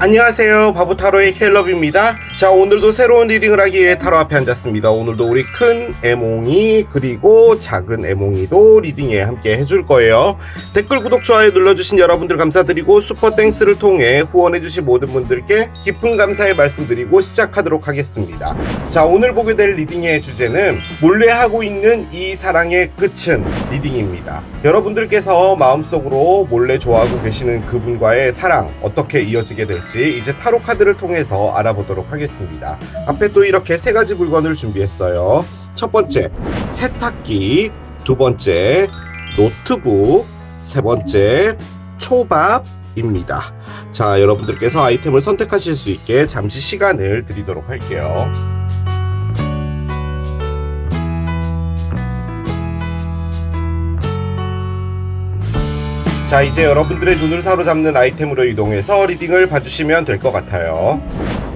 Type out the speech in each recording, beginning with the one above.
안녕하세요, 바보타로의 켈럽입니다. 자, 오늘도 새로운 리딩을 하기 위해 타로 앞에 앉았습니다. 오늘도 우리 큰 애몽이 그리고 작은 애몽이도 리딩에 함께 해줄 거예요. 댓글, 구독, 좋아요 눌러주신 여러분들 감사드리고 슈퍼땡스를 통해 후원해주신 모든 분들께 깊은 감사의 말씀드리고 시작하도록 하겠습니다. 자, 오늘 보게 될 리딩의 주제는 몰래 하고 있는 이 사랑의 끝은 리딩입니다. 여러분들께서 마음속으로 몰래 좋아하고 계시는 그분과의 사랑 어떻게 이어지게 될지 이제 타로 카드를 통해서 알아보도록 하겠습니다. 앞에 또 이렇게 세 가지 물건을 준비했어요. 첫 번째 세탁기, 두 번째 노트북, 세 번째 초밥입니다. 자, 여러분들께서 아이템을 선택하실 수 있게 잠시 시간을 드리도록 할게요. 자, 이제 여러분들의 눈을 사로잡는 아이템으로 이동해서 리딩을 봐주시면 될 것 같아요.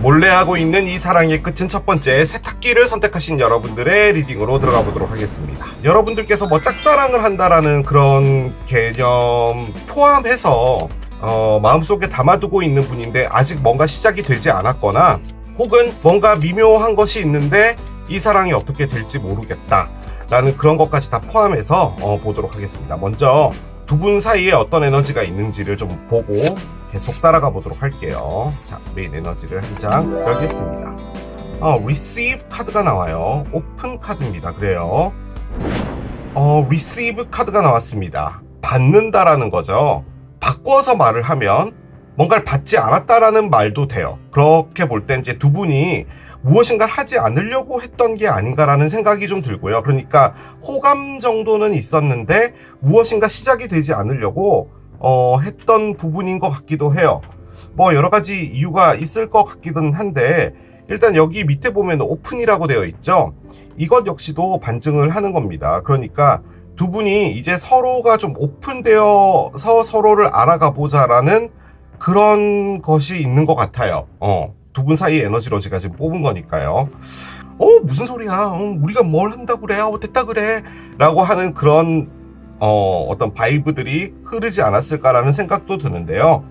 몰래 하고 있는 이 사랑의 끝은 첫 번째 세탁기를 선택하신 여러분들의 리딩으로 들어가 보도록 하겠습니다. 여러분들께서 뭐 짝사랑을 한다라는 그런 개념 포함해서 마음속에 담아두고 있는 분인데 아직 뭔가 시작이 되지 않았거나 혹은 뭔가 미묘한 것이 있는데 이 사랑이 어떻게 될지 모르겠다 라는 그런 것까지 다 포함해서 보도록 하겠습니다. 먼저 두 분 사이에 어떤 에너지가 있는지를 좀 보고 계속 따라가 보도록 할게요. 자, 메인 에너지를 한 장 열겠습니다. receive 카드가 나와요. 오픈 카드입니다. 그래요. receive 카드가 나왔습니다. 받는다라는 거죠. 바꿔서 말을 하면 뭔가를 받지 않았다라는 말도 돼요. 그렇게 볼 땐 이제 두 분이 무엇인가를 하지 않으려고 했던 게 아닌가라는 생각이 좀 들고요. 그러니까 호감 정도는 있었는데 무엇인가 시작이 되지 않으려고 했던 부분인 것 같기도 해요. 뭐 여러 가지 이유가 있을 것 같기는 한데 일단 여기 밑에 보면 오픈이라고 되어 있죠. 이것 역시도 반증을 하는 겁니다. 그러니까 두 분이 이제 서로가 좀 오픈되어서 서로를 알아가 보자라는 그런 것이 있는 것 같아요. 두 분 사이의 에너지로지가 지금 뽑은 거니까요. 무슨 소리야? 우리가 뭘 한다고 그래? 됐다 그래? 라고 하는 그런 어떤 바이브들이 흐르지 않았을까라는 생각도 드는데요.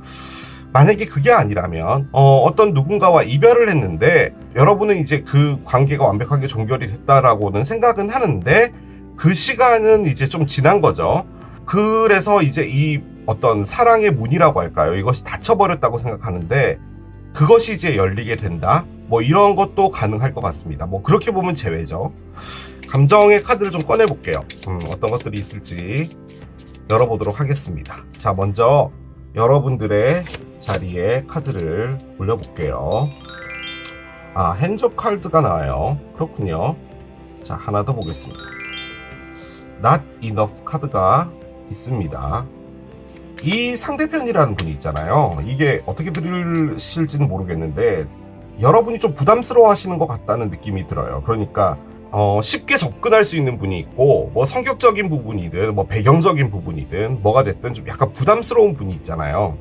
만약에 그게 아니라면 어떤 누군가와 이별을 했는데 여러분은 이제 그 관계가 완벽하게 종결이 됐다라고는 생각은 하는데 그 시간은 이제 좀 지난 거죠. 그래서 이제 이 어떤 사랑의 문이라고 할까요? 이것이 닫혀버렸다고 생각하는데 그것이 이제 열리게 된다. 뭐 이런 것도 가능할 것 같습니다. 뭐 그렇게 보면 제외죠. 감정의 카드를 좀 꺼내 볼게요. 어떤 것들이 있을지 열어보도록 하겠습니다. 자, 먼저 여러분들의 자리에 카드를 올려볼게요. 핸즈업 카드가 나와요. 그렇군요. 자, 하나 더 보겠습니다. Not enough 카드가 있습니다. 이 상대편이라는 분이 있잖아요. 이게 어떻게 들으실지는 모르겠는데 여러분이 좀 부담스러워 하시는 것 같다는 느낌이 들어요. 그러니까 쉽게 접근할 수 있는 분이 있고 뭐 성격적인 부분이든 뭐 배경적인 부분이든 뭐가 됐든 좀 약간 부담스러운 분이 있잖아요.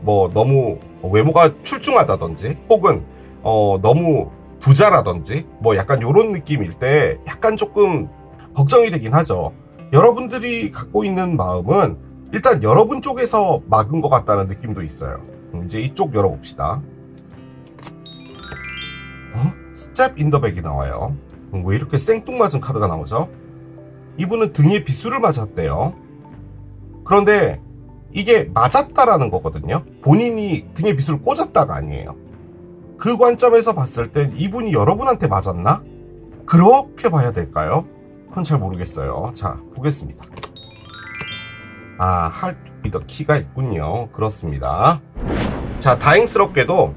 뭐 너무 외모가 출중하다든지 혹은 너무 부자라든지 뭐 약간 요런 느낌일 때 약간 조금 걱정이 되긴 하죠. 여러분들이 갖고 있는 마음은 일단 여러분 쪽에서 막은 것 같다는 느낌도 있어요. 이제 이쪽 열어봅시다. Step in the back이 나와요. 왜 이렇게 생뚱맞은 카드가 나오죠? 이분은 등에 비수를 맞았대요. 그런데 이게 맞았다라는 거거든요. 본인이 등에 비수를 꽂았다가 아니에요. 그 관점에서 봤을 땐 이분이 여러분한테 맞았나? 그렇게 봐야 될까요? 그건 잘 모르겠어요. 자, 보겠습니다. Heart with a key가 있군요. 그렇습니다. 자, 다행스럽게도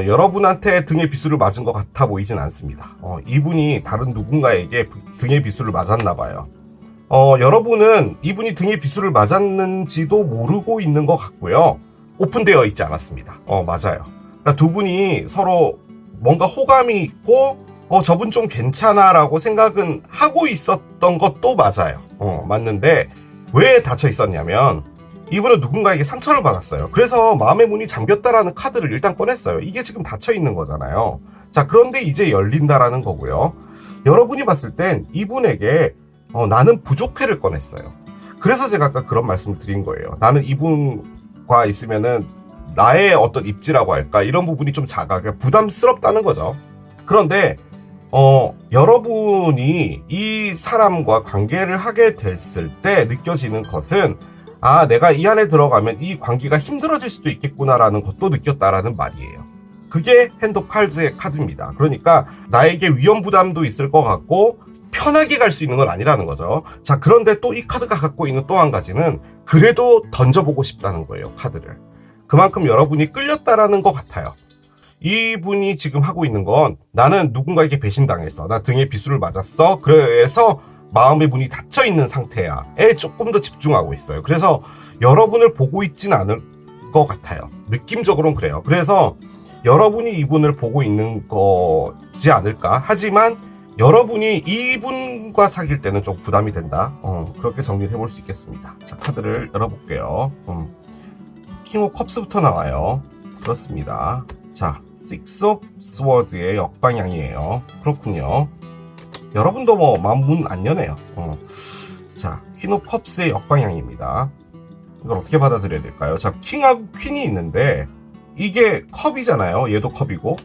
여러분한테 등에 비수를 맞은 것 같아 보이진 않습니다. 이분이 다른 누군가에게 등에 비수를 맞았나 봐요. 여러분은 이분이 등에 비수를 맞았는지도 모르고 있는 것 같고요. 오픈되어 있지 않았습니다. 맞아요. 그러니까 두 분이 서로 뭔가 호감이 있고 저분 좀 괜찮아 라고 생각은 하고 있었던 것도 맞아요. 맞는데 왜 닫혀 있었냐면 이분은 누군가에게 상처를 받았어요. 그래서 마음의 문이 잠겼다라는 카드를 일단 꺼냈어요. 이게 지금 닫혀 있는 거잖아요. 자, 그런데 이제 열린다라는 거고요. 여러분이 봤을 땐 이분에게 나는 부족해를 꺼냈어요. 그래서 제가 아까 그런 말씀을 드린 거예요. 나는 이분과 있으면은 나의 어떤 입지라고 할까 이런 부분이 좀 작아 부담스럽다는 거죠. 그런데 여러분이 이 사람과 관계를 하게 됐을 때 느껴지는 것은 내가 이 안에 들어가면 이 관계가 힘들어질 수도 있겠구나라는 것도 느꼈다라는 말이에요. 그게 핸드 오브 칼즈의 카드입니다. 그러니까 나에게 위험 부담도 있을 것 같고 편하게 갈 수 있는 건 아니라는 거죠. 자, 그런데 또 이 카드가 갖고 있는 또 한 가지는 그래도 던져보고 싶다는 거예요, 카드를. 그만큼 여러분이 끌렸다라는 것 같아요. 이분이 지금 하고 있는 건 나는 누군가에게 배신당했어. 나 등에 비수를 맞았어. 그래서 마음의 문이 닫혀 있는 상태야에 조금 더 집중하고 있어요. 그래서 여러분을 보고 있진 않을 것 같아요. 느낌적으로는 그래요. 그래서 여러분이 이분을 보고 있는 거지 않을까. 하지만 여러분이 이분과 사귈 때는 좀 부담이 된다. 그렇게 정리를 해볼 수 있겠습니다. 자, 카드를 열어볼게요. 킹 오브 컵스부터 나와요. 그렇습니다. 자, 식스 오브 스워드의 역방향이에요. 그렇군요. 여러분도 뭐 마음 안 여네요. 자, 퀸 오브 컵스의 역방향입니다. 이걸 어떻게 받아들여야 될까요? 자, 킹하고 퀸이 있는데 이게 컵이잖아요. 얘도 컵이고.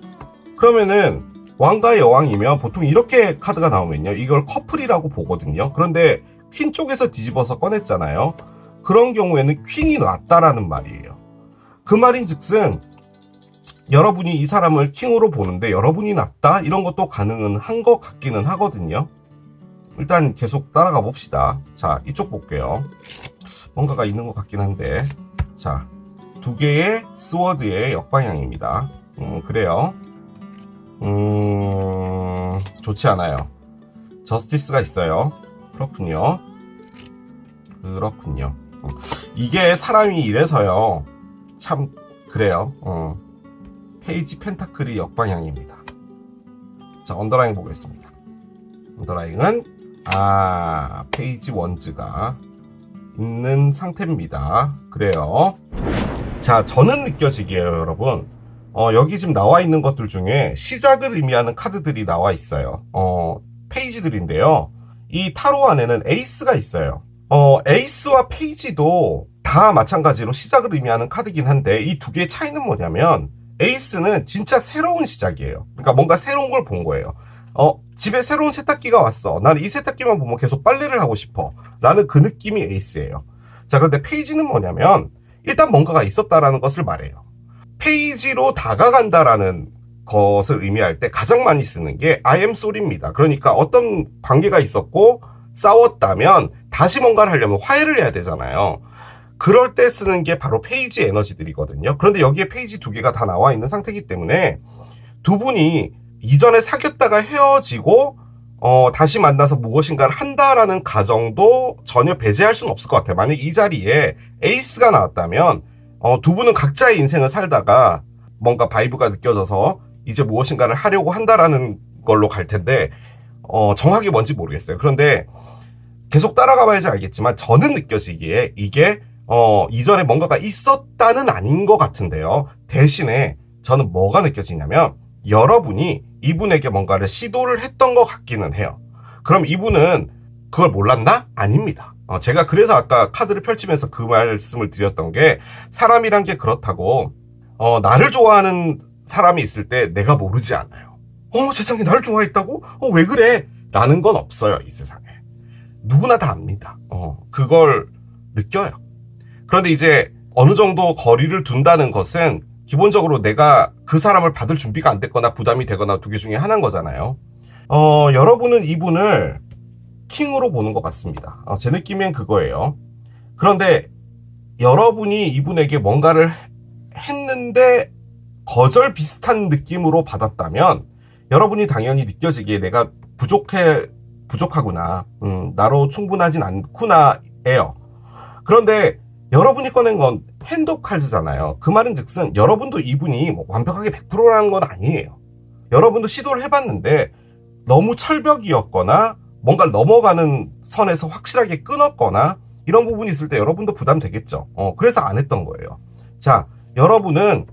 그러면은 왕과 여왕이면 보통 이렇게 카드가 나오면요, 이걸 커플이라고 보거든요. 그런데 퀸 쪽에서 뒤집어서 꺼냈잖아요. 그런 경우에는 퀸이 낫다라는 말이에요. 그 말인즉슨 여러분이 이 사람을 킹으로 보는데 여러분이 낫다? 이런 것도 가능은 한 것 같기는 하거든요. 일단 계속 따라가 봅시다. 자, 이쪽 볼게요. 뭔가가 있는 것 같긴 한데. 자, 두 개의 스워드의 역방향입니다. 그래요. 좋지 않아요. 저스티스가 있어요. 그렇군요. 이게 사람이 이래서요. 참 그래요. 페이지 펜타클이 역방향입니다. 자, 언더라인 보겠습니다. 언더라인은 페이지 원즈가 있는 상태입니다. 그래요. 자, 저는 느껴지기에요, 여러분. 여기 지금 나와 있는 것들 중에 시작을 의미하는 카드들이 나와 있어요. 페이지들인데요. 이 타로 안에는 에이스가 있어요. 에이스와 페이지도 다 마찬가지로 시작을 의미하는 카드긴 한데 이 두 개의 차이는 뭐냐면 에이스는 진짜 새로운 시작이에요. 그러니까 뭔가 새로운 걸 본 거예요. 집에 새로운 세탁기가 왔어. 나는 이 세탁기만 보면 계속 빨래를 하고 싶어. 라는 그 느낌이 에이스예요. 자, 그런데 페이지는 뭐냐면 일단 뭔가가 있었다라는 것을 말해요. 페이지로 다가간다라는 것을 의미할 때 가장 많이 쓰는 게 I am sorry입니다. 그러니까 어떤 관계가 있었고 싸웠다면 다시 뭔가를 하려면 화해를 해야 되잖아요. 그럴 때 쓰는 게 바로 페이지 에너지들이거든요. 그런데 여기에 페이지 두 개가 다 나와 있는 상태이기 때문에 두 분이 이전에 사귀었다가 헤어지고 다시 만나서 무엇인가를 한다라는 가정도 전혀 배제할 수는 없을 것 같아요. 만약 이 자리에 에이스가 나왔다면 두 분은 각자의 인생을 살다가 뭔가 바이브가 느껴져서 이제 무엇인가를 하려고 한다라는 걸로 갈 텐데 정확히 뭔지 모르겠어요. 그런데 계속 따라가 봐야지 알겠지만 저는 느껴지기에 이게 이전에 뭔가가 있었다는 아닌 것 같은데요. 대신에 저는 뭐가 느껴지냐면 여러분이 이분에게 뭔가를 시도를 했던 것 같기는 해요. 그럼 이분은 그걸 몰랐나? 아닙니다. 제가 그래서 아까 카드를 펼치면서 그 말씀을 드렸던 게 사람이란 게 그렇다고 나를 좋아하는 사람이 있을 때 내가 모르지 않아요. 세상에 나를 좋아했다고? 왜 그래? 라는 건 없어요, 이 세상에. 누구나 다 압니다. 그걸 느껴요. 그런데 이제 어느 정도 거리를 둔다는 것은 기본적으로 내가 그 사람을 받을 준비가 안 됐거나 부담이 되거나 두 개 중에 하나인 거잖아요. 여러분은 이분을 킹으로 보는 것 같습니다. 제 느낌엔 그거예요. 그런데 여러분이 이분에게 뭔가를 했는데 거절 비슷한 느낌으로 받았다면 여러분이 당연히 느껴지기에 내가 부족하구나. 나로 충분하진 않구나예요. 그런데 여러분이 꺼낸 건 핸드 오브 칼즈잖아요. 그 말은 즉슨 여러분도 이분이 뭐 완벽하게 100%라는 건 아니에요. 여러분도 시도를 해봤는데 너무 철벽이었거나 뭔가를 넘어가는 선에서 확실하게 끊었거나 이런 부분이 있을 때 여러분도 부담되겠죠. 그래서 안 했던 거예요. 자, 여러분은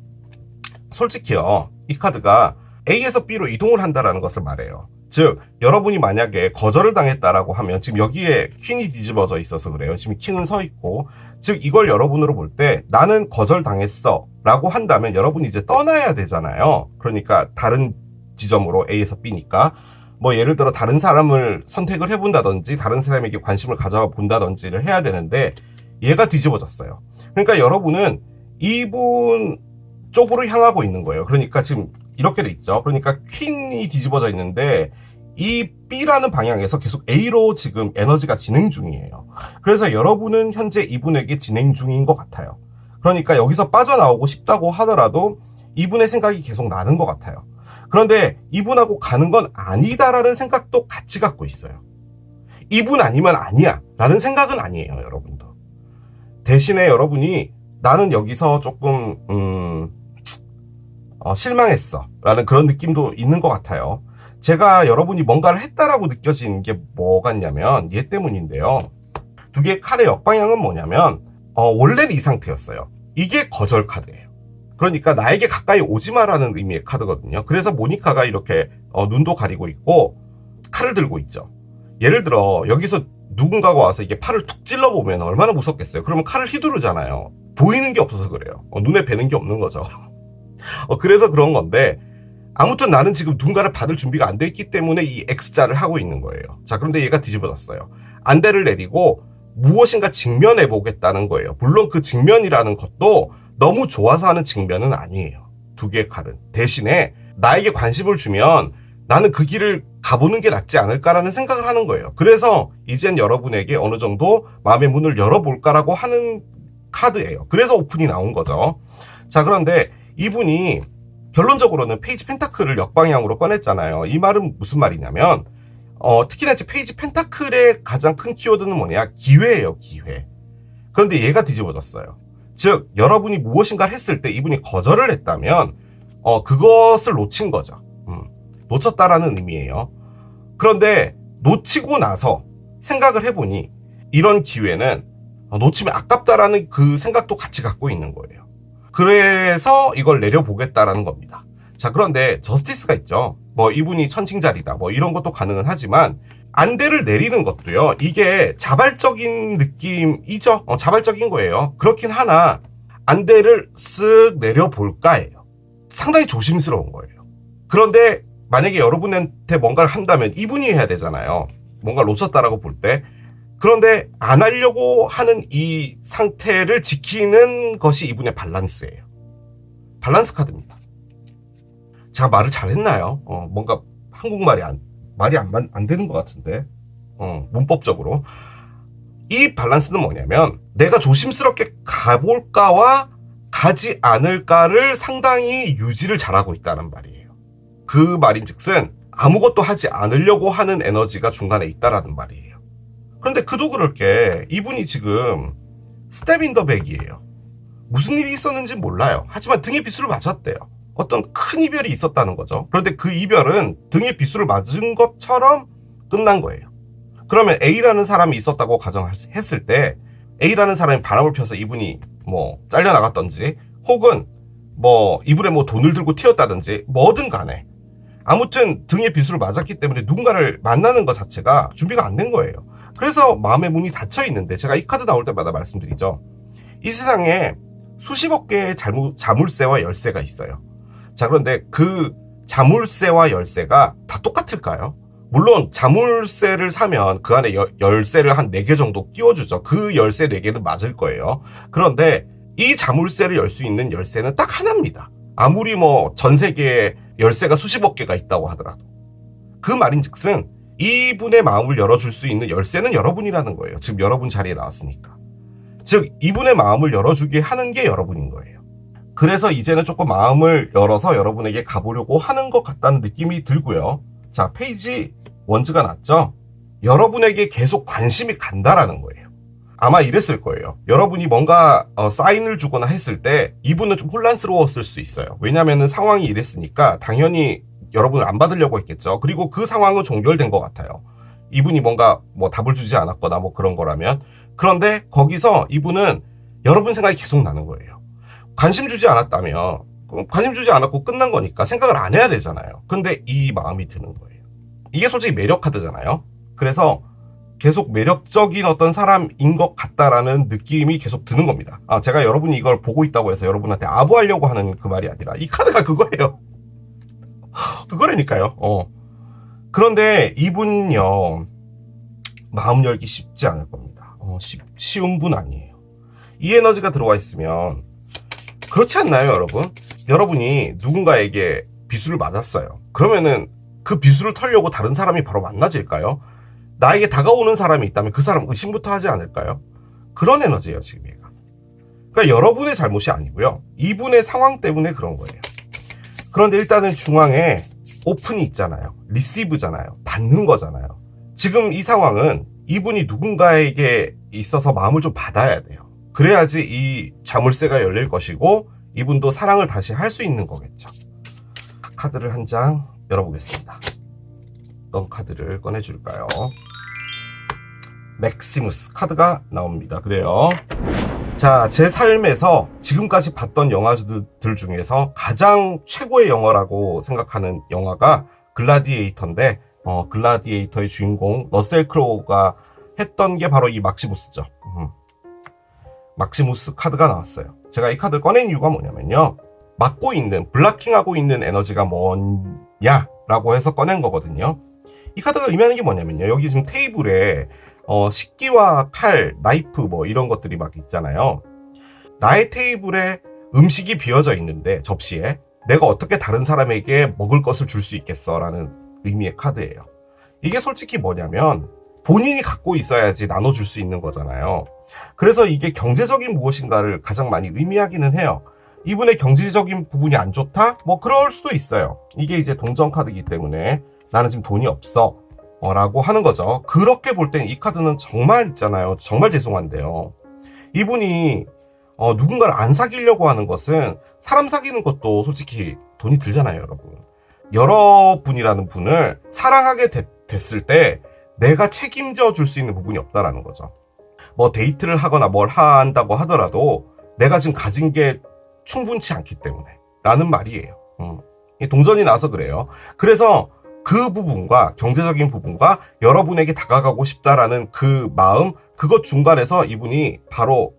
솔직히요, 이 카드가 A에서 B로 이동을 한다라는 것을 말해요. 즉, 여러분이 만약에 거절을 당했다라고 하면 지금 여기에 퀸이 뒤집어져 있어서 그래요. 지금 킹은 서 있고 즉 이걸 여러분으로 볼 때 나는 거절당했어 라고 한다면 여러분이 이제 떠나야 되잖아요. 그러니까 다른 지점으로 A에서 B니까 뭐 예를 들어 다른 사람을 선택을 해본다든지 다른 사람에게 관심을 가져본다든지를 해야 되는데 얘가 뒤집어졌어요. 그러니까 여러분은 이분 쪽으로 향하고 있는 거예요. 그러니까 지금 이렇게 돼 있죠. 그러니까 퀸이 뒤집어져 있는데 이 B라는 방향에서 계속 A로 지금 에너지가 진행 중이에요. 그래서 여러분은 현재 이분에게 진행 중인 것 같아요. 그러니까 여기서 빠져나오고 싶다고 하더라도 이분의 생각이 계속 나는 것 같아요. 그런데 이분하고 가는 건 아니다라는 생각도 같이 갖고 있어요. 이분 아니면 아니야 라는 생각은 아니에요, 여러분도. 대신에 여러분이 나는 여기서 조금 실망했어 라는 그런 느낌도 있는 것 같아요. 제가 여러분이 뭔가를 했다라고 느껴지는 게 뭐 같냐면 얘 때문인데요. 두 개의 칼의 역방향은 뭐냐면 원래는 이 상태였어요. 이게 거절 카드예요. 그러니까 나에게 가까이 오지 마라는 의미의 카드거든요. 그래서 모니카가 이렇게 눈도 가리고 있고 칼을 들고 있죠. 예를 들어 여기서 누군가가 와서 이게 팔을 툭 찔러보면 얼마나 무섭겠어요. 그러면 칼을 휘두르잖아요. 보이는 게 없어서 그래요. 눈에 뵈는 게 없는 거죠. 그래서 그런 건데 아무튼 나는 지금 누군가를 받을 준비가 안 돼 있기 때문에 이 X자를 하고 있는 거예요. 자, 그런데 얘가 뒤집어졌어요. 안대를 내리고 무엇인가 직면해 보겠다는 거예요. 물론 그 직면이라는 것도 너무 좋아서 하는 직면은 아니에요. 두 개의 칼은. 대신에 나에게 관심을 주면 나는 그 길을 가보는 게 낫지 않을까라는 생각을 하는 거예요. 그래서 이젠 여러분에게 어느 정도 마음의 문을 열어볼까라고 하는 카드예요. 그래서 오픈이 나온 거죠. 자, 그런데 이분이 결론적으로는 페이지 펜타클을 역방향으로 꺼냈잖아요. 이 말은 무슨 말이냐면 특히나 이제 페이지 펜타클의 가장 큰 키워드는 뭐냐? 기회예요, 기회. 그런데 얘가 뒤집어졌어요. 즉 여러분이 무엇인가를 했을 때 이분이 거절을 했다면 그것을 놓친 거죠. 놓쳤다라는 의미예요. 그런데 놓치고 나서 생각을 해보니 이런 기회는 놓치면 아깝다라는 그 생각도 같이 갖고 있는 거예요. 그래서 이걸 내려보겠다라는 겁니다. 자, 그런데 저스티스가 있죠. 뭐 이분이 천칭자리다 뭐 이런 것도 가능은 하지만 안대를 내리는 것도요. 이게 자발적인 느낌이죠. 자발적인 거예요. 그렇긴 하나 안대를 쓱 내려볼까예요. 상당히 조심스러운 거예요. 그런데 만약에 여러분한테 뭔가를 한다면 이분이 해야 되잖아요. 뭔가 놓쳤다라고 볼 때. 그런데 안 하려고 하는 이 상태를 지키는 것이 이분의 밸런스예요. 밸런스 카드입니다. 제가 말을 잘했나요? 뭔가 한국말이 말이 안 되는 것 같은데. 문법적으로. 이 밸런스는 뭐냐면 내가 조심스럽게 가볼까와 가지 않을까를 상당히 유지를 잘하고 있다는 말이에요. 그 말인즉슨 아무것도 하지 않으려고 하는 에너지가 중간에 있다라는 말이에요. 그런데 그도 그럴 게 이분이 지금 스텝 인 더 백이에요. 무슨 일이 있었는지 몰라요. 하지만 등에 비수를 맞았대요. 어떤 큰 이별이 있었다는 거죠. 그런데 그 이별은 등에 비수를 맞은 것처럼 끝난 거예요. 그러면 A라는 사람이 있었다고 가정했을 때 A라는 사람이 바람을 펴서 이분이 뭐 잘려나갔던지 혹은 뭐 이분의 뭐 돈을 들고 튀었다든지 뭐든 간에 아무튼 등에 비수를 맞았기 때문에 누군가를 만나는 것 자체가 준비가 안 된 거예요. 그래서 마음의 문이 닫혀 있는데 제가 이 카드 나올 때마다 말씀드리죠. 이 세상에 수십억 개의 자물쇠와 열쇠가 있어요. 자, 그런데 그 자물쇠와 열쇠가 다 똑같을까요? 물론 자물쇠를 사면 그 안에 열쇠를 한 4개 정도 끼워주죠. 그 열쇠 4개는 맞을 거예요. 그런데 이 자물쇠를 열 수 있는 열쇠는 딱 하나입니다. 아무리 뭐 전 세계에 열쇠가 수십억 개가 있다고 하더라도. 그 말인즉슨 이분의 마음을 열어줄 수 있는 열쇠는 여러분이라는 거예요. 지금 여러분 자리에 나왔으니까. 즉 이분의 마음을 열어주게 하는 게 여러분인 거예요. 그래서 이제는 조금 마음을 열어서 여러분에게 가보려고 하는 것 같다는 느낌이 들고요. 자, 페이지 원즈가 났죠? 여러분에게 계속 관심이 간다라는 거예요. 아마 이랬을 거예요. 여러분이 뭔가 사인을 주거나 했을 때 이분은 좀 혼란스러웠을 수 있어요. 왜냐면은 상황이 이랬으니까 당연히 여러분을 안 받으려고 했겠죠. 그리고 그 상황은 종결된 것 같아요. 이분이 뭔가 뭐 답을 주지 않았거나 뭐 그런 거라면. 그런데 거기서 이분은 여러분 생각이 계속 나는 거예요. 관심 주지 않았다면 관심 주지 않았고 끝난 거니까 생각을 안 해야 되잖아요. 근데 이 마음이 드는 거예요. 이게 솔직히 매력 카드잖아요. 그래서 계속 매력적인 어떤 사람인 것 같다라는 느낌이 계속 드는 겁니다. 제가 여러분이 이걸 보고 있다고 해서 여러분한테 아부하려고 하는 그 말이 아니라 이 카드가 그거예요. 그거라니까요. 그런데 이분요, 마음 열기 쉽지 않을 겁니다. 쉬운 분 아니에요. 이 에너지가 들어와 있으면 그렇지 않나요, 여러분? 여러분이 누군가에게 비수를 맞았어요. 그러면은 그 비수를 털려고 다른 사람이 바로 만나질까요? 나에게 다가오는 사람이 있다면 그 사람 의심부터 하지 않을까요? 그런 에너지예요, 지금 얘가. 그러니까 여러분의 잘못이 아니고요. 이분의 상황 때문에 그런 거예요. 그런데 일단은 중앙에 오픈이 있잖아요. 리시브잖아요. 받는 거잖아요. 지금 이 상황은 이분이 누군가에게 있어서 마음을 좀 받아야 돼요. 그래야지 이 자물쇠가 열릴 것이고 이분도 사랑을 다시 할 수 있는 거겠죠. 카드를 한 장 열어보겠습니다. 어떤 카드를 꺼내줄까요? 맥시무스 카드가 나옵니다. 그래요. 자, 제 삶에서 지금까지 봤던 영화들 중에서 가장 최고의 영화라고 생각하는 영화가 글라디에이터인데, 글라디에이터의 주인공 러셀 크로우가 했던 게 바로 이 막시무스죠. 막시무스 카드가 나왔어요. 제가 이 카드를 꺼낸 이유가 뭐냐면요, 막고 있는, 블락킹하고 있는 에너지가 뭐냐라고 해서 꺼낸 거거든요. 이 카드가 의미하는 게 뭐냐면요, 여기 지금 테이블에 식기와 칼, 나이프 뭐 이런 것들이 막 있잖아요. 나의 테이블에 음식이 비어져 있는데, 접시에 내가 어떻게 다른 사람에게 먹을 것을 줄 수 있겠어 라는 의미의 카드예요. 이게 솔직히 뭐냐면 본인이 갖고 있어야지 나눠줄 수 있는 거잖아요. 그래서 이게 경제적인 무엇인가를 가장 많이 의미하기는 해요. 이분의 경제적인 부분이 안 좋다? 뭐 그럴 수도 있어요. 이게 이제 동전 카드이기 때문에 나는 지금 돈이 없어 라고 하는 거죠. 그렇게 볼 땐 이 카드는 정말 있잖아요. 정말 죄송한데요. 이분이 누군가를 안 사귀려고 하는 것은, 사람 사귀는 것도 솔직히 돈이 들잖아요, 여러분. 여러분이라는 분을 사랑하게 됐을 때 내가 책임져 줄 수 있는 부분이 없다라는 거죠. 뭐 데이트를 하거나 뭘 한다고 하더라도 내가 지금 가진 게 충분치 않기 때문에 라는 말이에요. 동전이 나와서 그래요. 그래서 그 부분과, 경제적인 부분과 여러분에게 다가가고 싶다라는 그 마음, 그것 중간에서 이분이 바로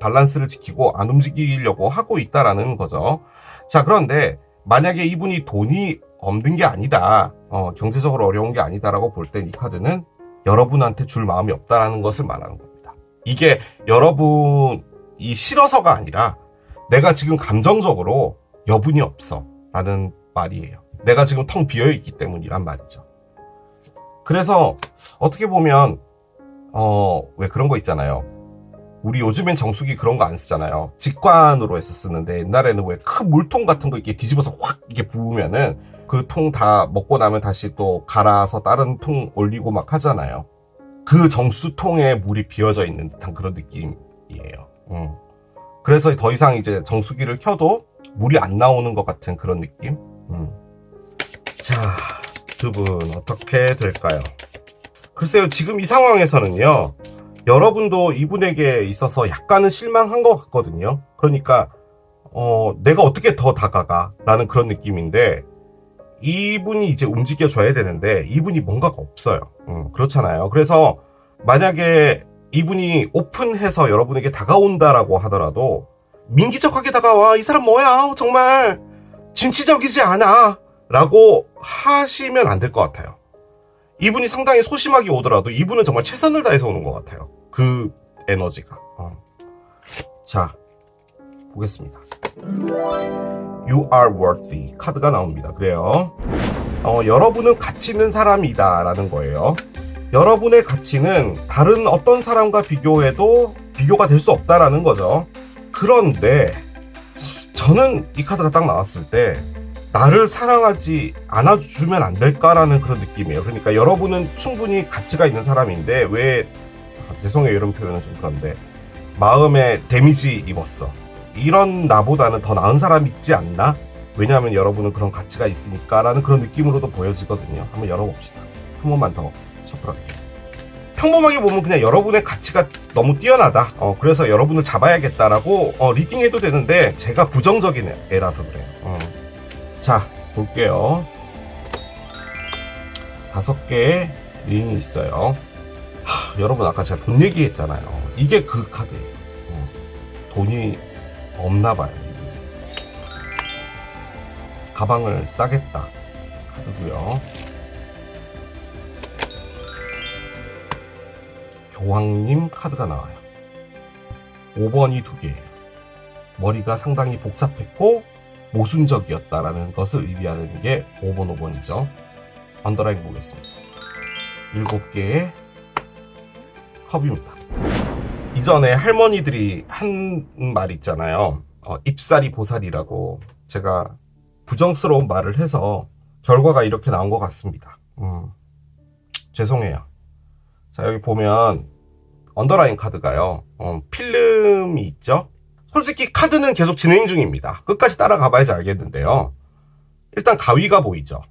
밸런스를 지키고 안 움직이려고 하고 있다라는 거죠. 자, 그런데 만약에 이분이 돈이 없는 게 아니다, 경제적으로 어려운 게 아니다라고 볼 땐 이 카드는 여러분한테 줄 마음이 없다라는 것을 말하는 겁니다. 이게 여러분이 싫어서가 아니라 내가 지금 감정적으로 여분이 없어 라는 말이에요. 내가 지금 텅 비어있기 때문이란 말이죠. 그래서 어떻게 보면 왜 그런 거 있잖아요. 우리 요즘엔 정수기 그런 거 안 쓰잖아요. 직관으로 해서 쓰는데, 옛날에는 왜 큰 물통 같은 거 이렇게 뒤집어서 확 이렇게 부으면은 그 통 다 먹고 나면 다시 또 갈아서 다른 통 올리고 막 하잖아요. 그 정수통에 물이 비어져 있는 듯한 그런 느낌이에요. 그래서 더 이상 이제 정수기를 켜도 물이 안 나오는 것 같은 그런 느낌. 자, 두 분 어떻게 될까요? 글쎄요, 지금 이 상황에서는요, 여러분도 이분에게 있어서 약간은 실망한 것 같거든요. 그러니까 내가 어떻게 더 다가가 라는 그런 느낌인데, 이분이 이제 움직여줘야 되는데 이분이 뭔가가 없어요. 그렇잖아요. 그래서 만약에 이분이 오픈해서 여러분에게 다가온다라고 하더라도 민기적하게 다가와, 이 사람 뭐야, 정말 진취적이지 않아 라고 하시면 안 될 것 같아요. 이분이 상당히 소심하게 오더라도 이분은 정말 최선을 다해서 오는 것 같아요. 그 에너지가. 자, 보겠습니다. You are worthy 카드가 나옵니다. 그래요. 여러분은 가치 있는 사람이다 라는 거예요. 여러분의 가치는 다른 어떤 사람과 비교해도 비교가 될 수 없다라는 거죠. 그런데 저는 이 카드가 딱 나왔을 때 나를 사랑하지 않아주면 안 될까라는 그런 느낌이에요. 그러니까 여러분은 충분히 가치가 있는 사람인데 왜, 죄송해요 이런 표현은 좀 그런데, 마음에 데미지 입었어, 이런 나보다는 더 나은 사람이 있지 않나? 왜냐하면 여러분은 그런 가치가 있으니까 라는 그런 느낌으로도 보여지거든요. 한번 열어봅시다. 한 번만 더 셔플할게요. 평범하게 보면 그냥 여러분의 가치가 너무 뛰어나다, 그래서 여러분을 잡아야겠다라고 리딩해도 되는데, 제가 부정적인 애라서 그래요. 자, 볼게요. 5개의 리딩이 있어요. 여러분 아까 제가 돈 얘기했잖아요. 이게 그 카드예요. 돈이 없나 봐요. 가방을 싸겠다 카드고요. 교황님 카드가 나와요. 5번이 두 개예요. 머리가 상당히 복잡했고 모순적이었다라는 것을 의미하는 게 5번, 5번이죠. 언더라인 보겠습니다. 7개의 컵입니다. 이전에 할머니들이 한 말 있잖아요. 입살이 보살이라고. 제가 부정스러운 말을 해서 결과가 이렇게 나온 것 같습니다. 죄송해요. 자, 여기 보면 언더라인 카드가요. 필름이 있죠. 솔직히 카드는 계속 진행 중입니다. 끝까지 따라가 봐야지 알겠는데요. 일단 가위가 보이죠.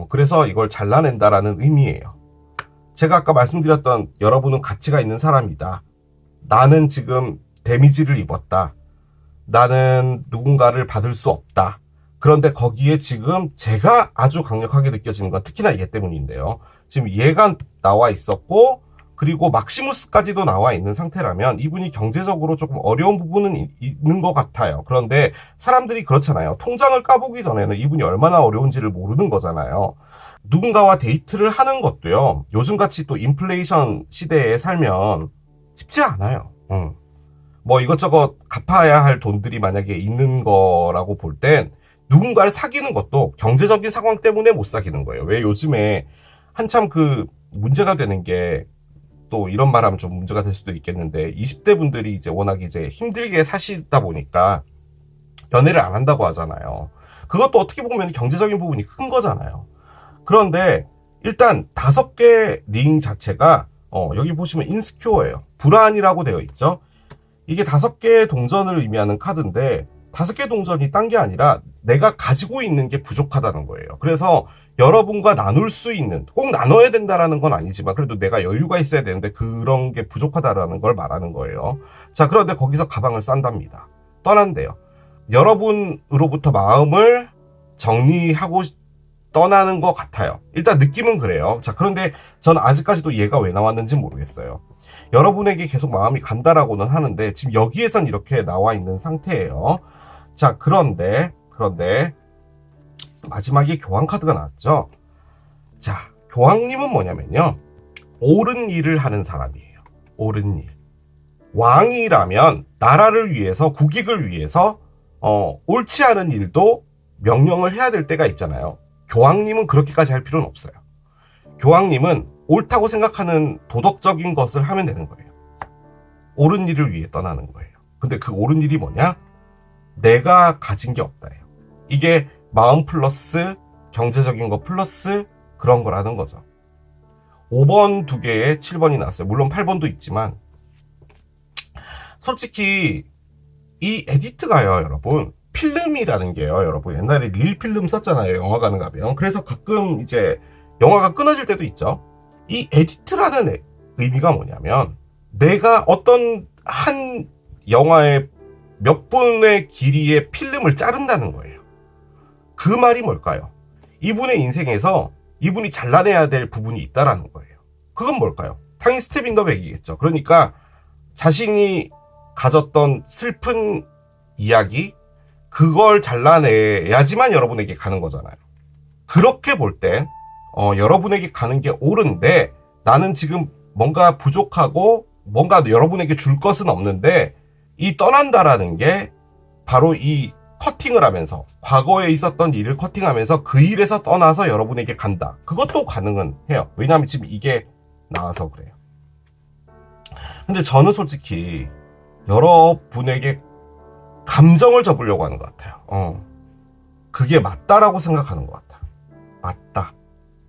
그래서 이걸 잘라낸다라는 의미예요. 제가 아까 말씀드렸던 여러분은 가치가 있는 사람이다. 나는 지금 데미지를 입었다. 나는 누군가를 받을 수 없다. 그런데 거기에 지금 제가 아주 강력하게 느껴지는 건 특히나 얘 때문인데요. 지금 얘가 나와 있었고 그리고 막시무스까지도 나와 있는 상태라면 이분이 경제적으로 조금 어려운 부분은 있는 것 같아요. 그런데 사람들이 그렇잖아요. 통장을 까보기 전에는 이분이 얼마나 어려운지를 모르는 거잖아요. 누군가와 데이트를 하는 것도요. 요즘같이 또 인플레이션 시대에 살면 쉽지 않아요. 뭐 이것저것 갚아야 할 돈들이 만약에 있는 거라고 볼 땐 누군가를 사귀는 것도 경제적인 상황 때문에 못 사귀는 거예요. 왜 요즘에 한참 그 문제가 되는 게 또 이런 말 하면 좀 문제가 될 수도 있겠는데 20대 분들이 이제 워낙 이제 힘들게 사시다 보니까 연애를 안 한다고 하잖아요. 그것도 어떻게 보면 경제적인 부분이 큰 거잖아요. 그런데 일단 5개 링 자체가 여기 보시면 인스큐어예요. 불안이라고 되어 있죠. 이게 5개의 동전을 의미하는 카드인데 5개 동전이 딴 게 아니라 내가 가지고 있는 게 부족하다는 거예요. 그래서 여러분과 나눌 수 있는, 꼭 나눠야 된다라는 건 아니지만 그래도 내가 여유가 있어야 되는데 그런 게 부족하다라는 걸 말하는 거예요. 자, 그런데 거기서 가방을 싼답니다. 떠난대요. 여러분으로부터 마음을 정리하고 떠나는 것 같아요. 일단 느낌은 그래요. 자, 그런데 저는 아직까지도 얘가 왜 나왔는지 모르겠어요. 여러분에게 계속 마음이 간다라고는 하는데 지금 여기에선 이렇게 나와 있는 상태예요. 자, 그런데 마지막에 교황 카드가 나왔죠. 자, 교황님은 뭐냐면요. 옳은 일을 하는 사람이에요. 옳은 일. 왕이라면 나라를 위해서, 국익을 위해서 옳지 않은 일도 명령을 해야 될 때가 있잖아요. 교황님은 그렇게까지 할 필요는 없어요. 교황님은 옳다고 생각하는 도덕적인 것을 하면 되는 거예요. 옳은 일을 위해 떠나는 거예요. 근데 그 옳은 일이 뭐냐? 내가 가진 게 없다예요. 이게 마음 플러스 경제적인 거 플러스 그런 거라는 거죠. 5번 2개에 7번이 나왔어요. 물론 8번도 있지만 솔직히 이 에디트가요, 여러분. 필름이라는 게요, 여러분. 옛날에 릴 필름 썼잖아요, 영화관을 가면. 그래서 가끔 이제 영화가 끊어질 때도 있죠. 이 에디트라는 의미가 뭐냐면 내가 어떤 한 영화의 몇 분의 길이의 필름을 자른다는 거예요. 그 말이 뭘까요? 이분의 인생에서 이분이 잘라내야 될 부분이 있다라는 거예요. 그건 뭘까요? 당연히 스텝 인 더 백이겠죠. 그러니까 자신이 가졌던 슬픈 이야기, 그걸 잘라내야지만 여러분에게 가는 거잖아요. 그렇게 볼 땐 여러분에게 가는 게 옳은데 나는 지금 뭔가 부족하고 뭔가 여러분에게 줄 것은 없는데 이 떠난다라는 게 바로 이 커팅을 하면서 과거에 있었던 일을 커팅하면서 그 일에서 떠나서 여러분에게 간다. 그것도 가능은 해요. 왜냐하면 지금 이게 나와서 그래요. 근데 저는 솔직히 여러분에게 감정을 접으려고 하는 것 같아요. 그게 맞다라고 생각하는 것 같아요. 맞다.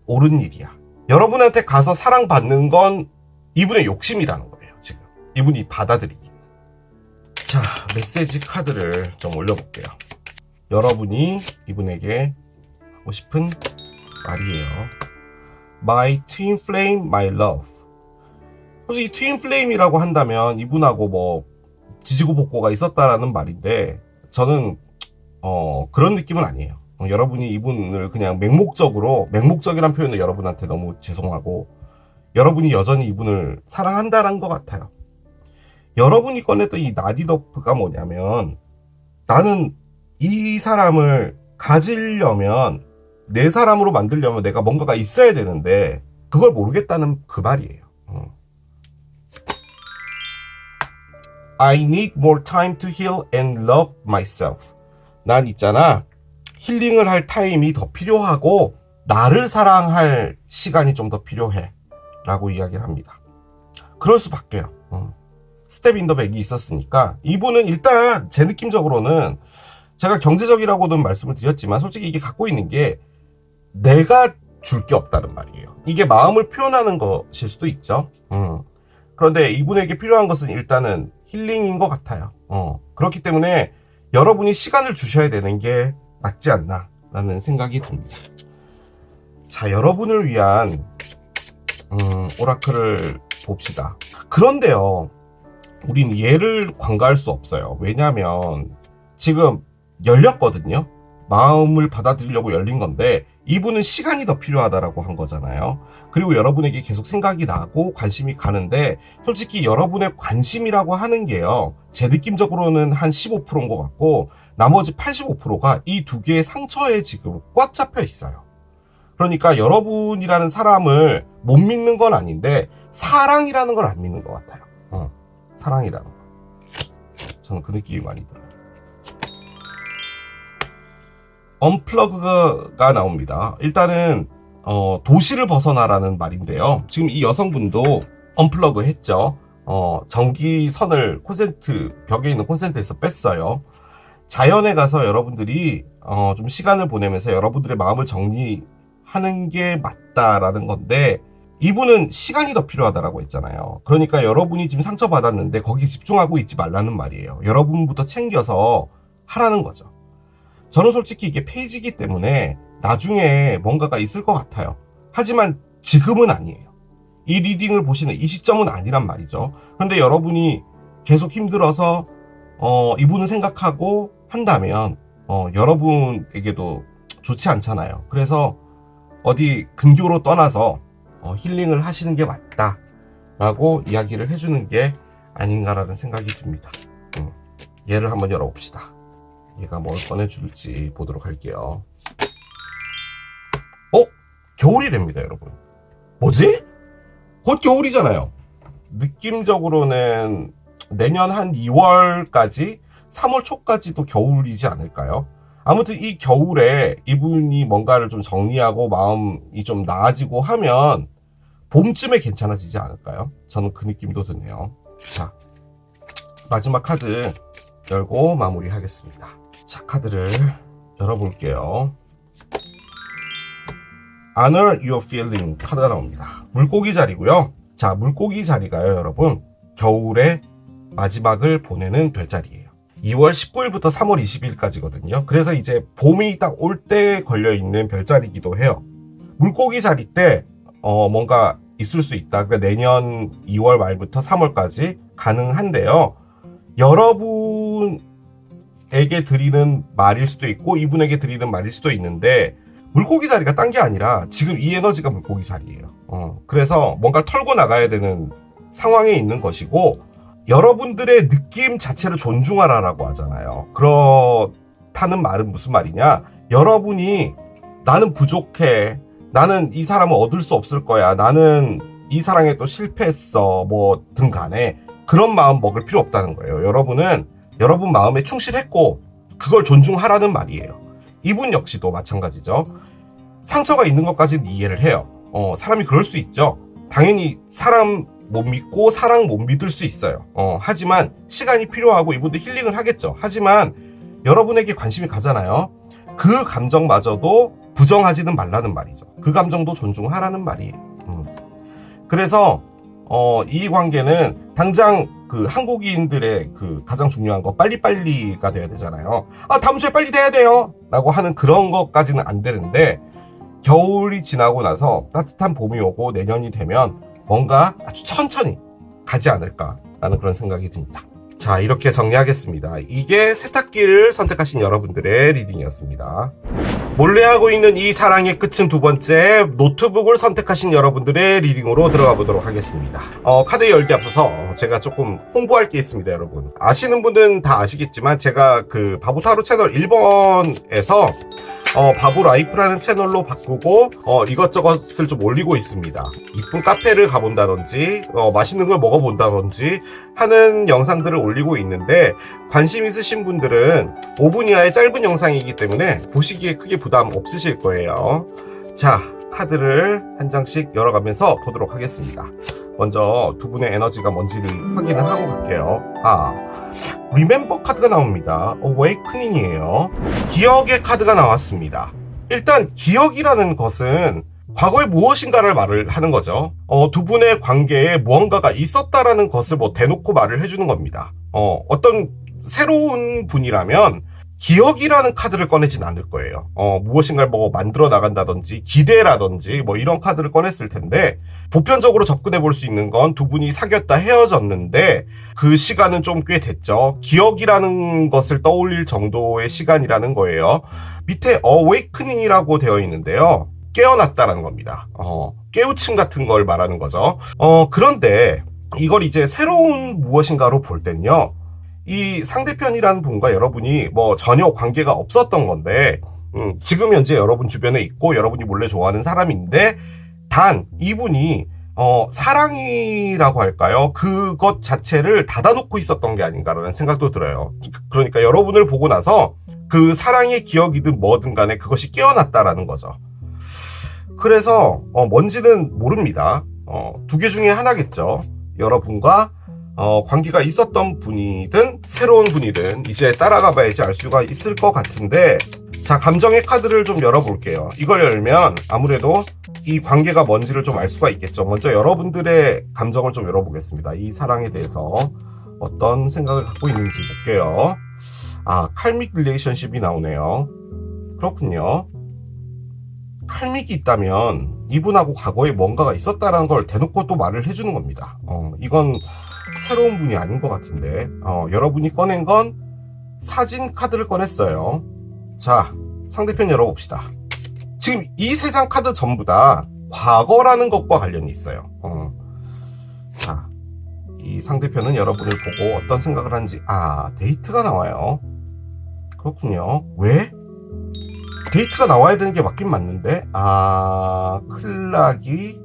옳은 일이야. 여러분한테 가서 사랑받는 건 이분의 욕심이라는 거예요. 지금 이분이 받아들이기. 자, 메시지 카드를 좀 올려볼게요. 여러분이 이분에게 하고 싶은 말이에요. My twin flame, my love. 솔직히 트윈 플레임이라고 한다면 이분하고 뭐 지지고 볶고가 있었다라는 말인데 저는 그런 느낌은 아니에요. 여러분이 이분을 그냥 맹목적이란 표현을 여러분한테 너무 죄송하고 여러분이 여전히 이분을 사랑한다는 것 같아요. 여러분이 꺼냈던 이 나디더프가 뭐냐면, 나는 이 사람을 가지려면, 내 사람으로 만들려면 내가 뭔가가 있어야 되는데 그걸 모르겠다는 그 말이에요. I need more time to heal and love myself. 난 있잖아, 힐링을 할 타임이 더 필요하고 나를 사랑할 시간이 좀 더 필요해 라고 이야기를 합니다. 그럴 수밖에요. 스텝 인 더 백이 있었으니까 이분은 일단 제 느낌적으로는, 제가 경제적이라고는 말씀을 드렸지만 솔직히 이게 갖고 있는 게 내가 줄 게 없다는 말이에요. 이게 마음을 표현하는 것일 수도 있죠. 그런데 이분에게 필요한 것은 일단은 힐링인 것 같아요. 그렇기 때문에 여러분이 시간을 주셔야 되는 게 맞지 않나 라는 생각이 듭니다. 자, 여러분을 위한 오라클을 봅시다. 그런데요, 우린 얘를 관가할 수 없어요. 왜냐하면 지금 열렸거든요. 마음을 받아들이려고 열린 건데 이분은 시간이 더 필요하다라고 한 거잖아요. 그리고 여러분에게 계속 생각이 나고 관심이 가는데, 솔직히 여러분의 관심이라고 하는 게요, 제 느낌적으로는 한 15%인 것 같고 나머지 85%가 이 두 개의 상처에 지금 꽉 잡혀 있어요. 그러니까 여러분이라는 사람을 못 믿는 건 아닌데 사랑이라는 걸 안 믿는 것 같아요. 사랑이라는 거. 저는 그 느낌이 많이 들어요. 언플러그가 나옵니다. 일단은 도시를 벗어나라는 말인데요. 지금 이 여성분도 언플러그 했죠. 전기선을 벽에 있는 콘센트에서 뺐어요. 자연에 가서 여러분들이 좀 시간을 보내면서 여러분들의 마음을 정리하는 게 맞다라는 건데, 이분은 시간이 더 필요하다라고 했잖아요. 그러니까 여러분이 지금 상처받았는데 거기에 집중하고 있지 말라는 말이에요. 여러분부터 챙겨서 하라는 거죠. 저는 솔직히 이게 페이지이기 때문에 나중에 뭔가가 있을 것 같아요. 하지만 지금은 아니에요. 이 리딩을 보시는 이 시점은 아니란 말이죠. 그런데 여러분이 계속 힘들어서 이분을 생각하고 한다면 여러분에게도 좋지 않잖아요. 그래서 어디 근교로 떠나서 힐링을 하시는 게 맞다라고 이야기를 해주는 게 아닌가라는 생각이 듭니다. 얘를 한번 열어봅시다. 얘가 뭘 꺼내줄지 보도록 할게요. 겨울이랍니다, 여러분. 뭐지? 곧 겨울이잖아요. 느낌적으로는 내년 한 2월까지, 3월 초까지도 겨울이지 않을까요? 아무튼 이 겨울에 이분이 뭔가를 좀 정리하고 마음이 좀 나아지고 하면 봄쯤에 괜찮아지지 않을까요? 저는 그 느낌도 드네요. 자, 마지막 카드 열고 마무리하겠습니다. 자, 카드를 열어볼게요. Honor your feeling 카드가 나옵니다. 물고기 자리고요. 자, 물고기 자리가요, 여러분, 겨울의 마지막을 보내는 별자리예요. 2월 19일부터 3월 20일까지거든요. 그래서 이제 봄이 딱 올 때 걸려있는 별자리이기도 해요. 물고기 자리 때 뭔가 있을 수 있다. 그러니까 내년 2월 말부터 3월까지 가능한데요. 여러분에게 드리는 말일 수도 있고 이분에게 드리는 말일 수도 있는데, 물고기 자리가 딴 게 아니라 지금 이 에너지가 물고기 자리예요. 그래서 뭔가를 털고 나가야 되는 상황에 있는 것이고, 여러분들의 느낌 자체를 존중하라라고 하잖아요. 그렇다는 말은 무슨 말이냐? 여러분이 나는 부족해, 나는 이 사람을 얻을 수 없을 거야, 나는 이 사랑에 또 실패했어, 뭐 등 간에 그런 마음 먹을 필요 없다는 거예요. 여러분은 여러분 마음에 충실했고 그걸 존중하라는 말이에요. 이분 역시도 마찬가지죠. 상처가 있는 것까지는 이해를 해요. 사람이 그럴 수 있죠. 당연히 사람 못 믿고 사랑 못 믿을 수 있어요. 하지만 시간이 필요하고 이분도 힐링을 하겠죠. 하지만 여러분에게 관심이 가잖아요. 그 감정마저도 부정하지는 말라는 말이죠. 그 감정도 존중하라는 말이에요. 그래서 이 관계는 당장 그 한국인들의 그 가장 중요한 거 빨리빨리가 돼야 되잖아요. 다음 주에 빨리 돼야 돼요 라고 하는 그런 것까지는 안 되는데, 겨울이 지나고 나서 따뜻한 봄이 오고 내년이 되면 뭔가 아주 천천히 가지 않을까라는 그런 생각이 듭니다. 자, 이렇게 정리하겠습니다. 이게 세탁기를 선택하신 여러분들의 리딩이었습니다. 몰래 하고 있는 이 사랑의 끝은 두 번째, 노트북을 선택하신 여러분들의 리딩으로 들어가 보도록 하겠습니다. 카드 열기 앞서서 제가 조금 홍보할 게 있습니다, 여러분. 아시는 분들은 다 아시겠지만 제가 그 바보타로 채널 1번에서 바보 라이프라는 채널로 바꾸고 이것저것을 좀 올리고 있습니다. 이쁜 카페를 가본다든지 맛있는 걸 먹어본다든지 하는 영상들을 올리고 있는데, 관심 있으신 분들은 5분 이하의 짧은 영상이기 때문에 보시기에 크게 부담 없으실 거예요. 자, 카드를 한 장씩 열어가면서 보도록 하겠습니다. 먼저 두 분의 에너지가 뭔지를 확인을 하고 갈게요. 리멤버 카드가 나옵니다. 어웨이크닝이에요. 기억의 카드가 나왔습니다. 일단 기억이라는 것은 과거에 무엇인가를 말을 하는 거죠. 두 분의 관계에 무언가가 있었다라는 것을 대놓고 말을 해주는 겁니다. 어떤 새로운 분이라면 기억이라는 카드를 꺼내진 않을 거예요. 무엇인가를 만들어 나간다든지 기대라든지 이런 카드를 꺼냈을 텐데, 보편적으로 접근해 볼 수 있는 건 두 분이 사귀었다 헤어졌는데 그 시간은 좀 꽤 됐죠. 기억이라는 것을 떠올릴 정도의 시간이라는 거예요. 밑에 awakening이라고 되어 있는데요. 깨어났다라는 겁니다. 깨우침 같은 걸 말하는 거죠. 그런데 이걸 이제 새로운 무엇인가로 볼 땐요, 이 상대편이라는 분과 여러분이 전혀 관계가 없었던 건데, 지금 현재 여러분 주변에 있고 여러분이 몰래 좋아하는 사람인데, 단 이분이 사랑이라고 할까요? 그것 자체를 닫아놓고 있었던 게 아닌가라는 생각도 들어요. 그러니까 여러분을 보고 나서 그 사랑의 기억이든 뭐든 간에 그것이 깨어났다라는 거죠. 그래서 뭔지는 모릅니다. 두 개 중에 하나겠죠. 여러분과 관계가 있었던 분이든 새로운 분이든 이제 따라가 봐야지 알 수가 있을 것 같은데, 자, 감정의 카드를 좀 열어볼게요. 이걸 열면 아무래도 이 관계가 뭔지를 좀 알 수가 있겠죠. 먼저 여러분들의 감정을 좀 열어보겠습니다. 이 사랑에 대해서 어떤 생각을 갖고 있는지 볼게요. 칼믹 릴레이션십이 나오네요. 그렇군요. 칼믹이 있다면 이분하고 과거에 뭔가가 있었다라는 걸 대놓고 또 말을 해주는 겁니다. 이건 새로운 분이 아닌 것 같은데, 여러분이 꺼낸 건 사진 카드를 꺼냈어요. 자, 상대편 열어봅시다. 지금 이 세 장 카드 전부 다 과거라는 것과 관련이 있어요. 자, 이 상대편은 여러분을 보고 어떤 생각을 하는지, 데이트가 나와요. 그렇군요. 왜? 데이트가 나와야 되는 게 맞긴 맞는데, 클락이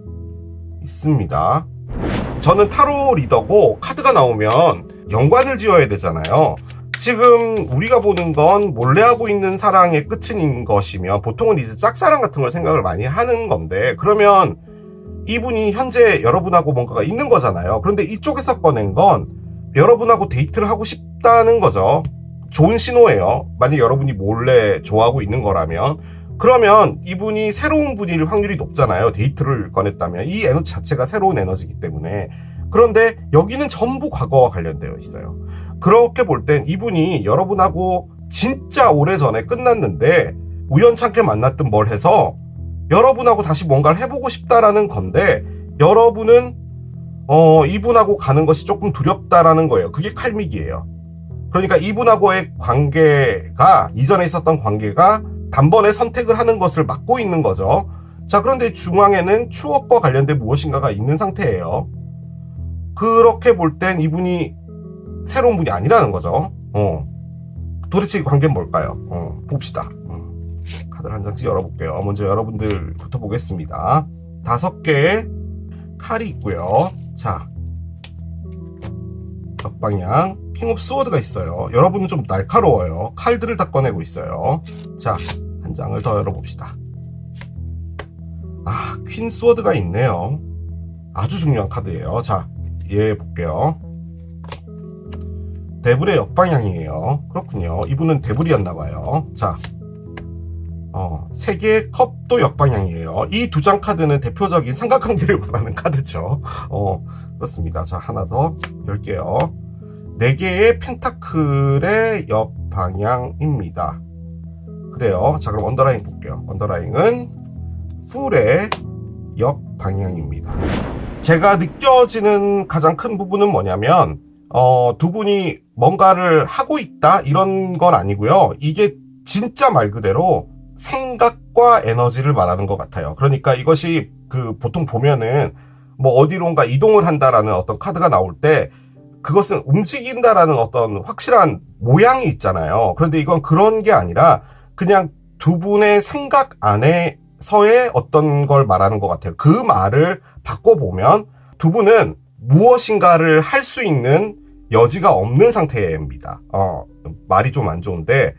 있습니다. 저는 타로 리더고 카드가 나오면 연관을 지어야 되잖아요. 지금 우리가 보는 건 몰래 하고 있는 사랑의 끝인 것이며, 보통은 이제 짝사랑 같은 걸 생각을 많이 하는 건데, 그러면 이분이 현재 여러분하고 뭔가가 있는 거잖아요. 그런데 이쪽에서 꺼낸 건 여러분하고 데이트를 하고 싶다는 거죠. 좋은 신호예요. 만약 여러분이 몰래 좋아하고 있는 거라면. 그러면 이분이 새로운 분일 확률이 높잖아요. 데이트를 꺼냈다면. 이 에너지 자체가 새로운 에너지이기 때문에. 그런데 여기는 전부 과거와 관련되어 있어요. 그렇게 볼 땐 이분이 여러분하고 진짜 오래전에 끝났는데 우연찮게 만났든 뭘 해서 여러분하고 다시 뭔가를 해보고 싶다라는 건데, 여러분은 이분하고 가는 것이 조금 두렵다라는 거예요. 그게 칼믹이에요. 그러니까 이분하고의 관계가, 이전에 있었던 관계가 단번에 선택을 하는 것을 막고 있는 거죠. 자, 그런데 중앙에는 추억과 관련된 무엇인가가 있는 상태예요. 그렇게 볼 땐 이분이 새로운 분이 아니라는 거죠. 도대체 이 관계는 뭘까요? 봅시다. 카드를 한 장씩 열어볼게요. 먼저 여러분들부터 보겠습니다. 5개의 칼이 있고요. 자, 역방향 킹 오브 스워드가 있어요. 여러분은 좀 날카로워요. 칼들을 다 꺼내고 있어요. 자, 한 장을 더 열어봅시다. 퀸 스워드가 있네요. 아주 중요한 카드예요. 자, 얘 볼게요. 데블의 역방향이에요. 그렇군요. 이분은 데블이었나봐요. 자, 3개의 컵도 역방향이에요. 이 두 장 카드는 대표적인 삼각관계를 말하는 카드죠. 그렇습니다. 자, 하나 더 열게요. 4개의 펜타클의 역방향입니다. 그래요. 자, 그럼 언더라인 볼게요. 언더라인은 풀의 역방향입니다. 제가 느껴지는 가장 큰 부분은 뭐냐면, 두 분이 뭔가를 하고 있다 이런 건 아니고요. 이게 진짜 말 그대로 생각과 에너지를 말하는 것 같아요. 그러니까 이것이 보통 보면은 뭐 어디론가 이동을 한다라는 어떤 카드가 나올 때 그것은 움직인다라는 어떤 확실한 모양이 있잖아요. 그런데 이건 그런 게 아니라 그냥 두 분의 생각 안에서의 어떤 걸 말하는 것 같아요. 그 말을 바꿔보면 두 분은 무엇인가를 할 수 있는 여지가 없는 상태입니다. 말이 좀 안 좋은데,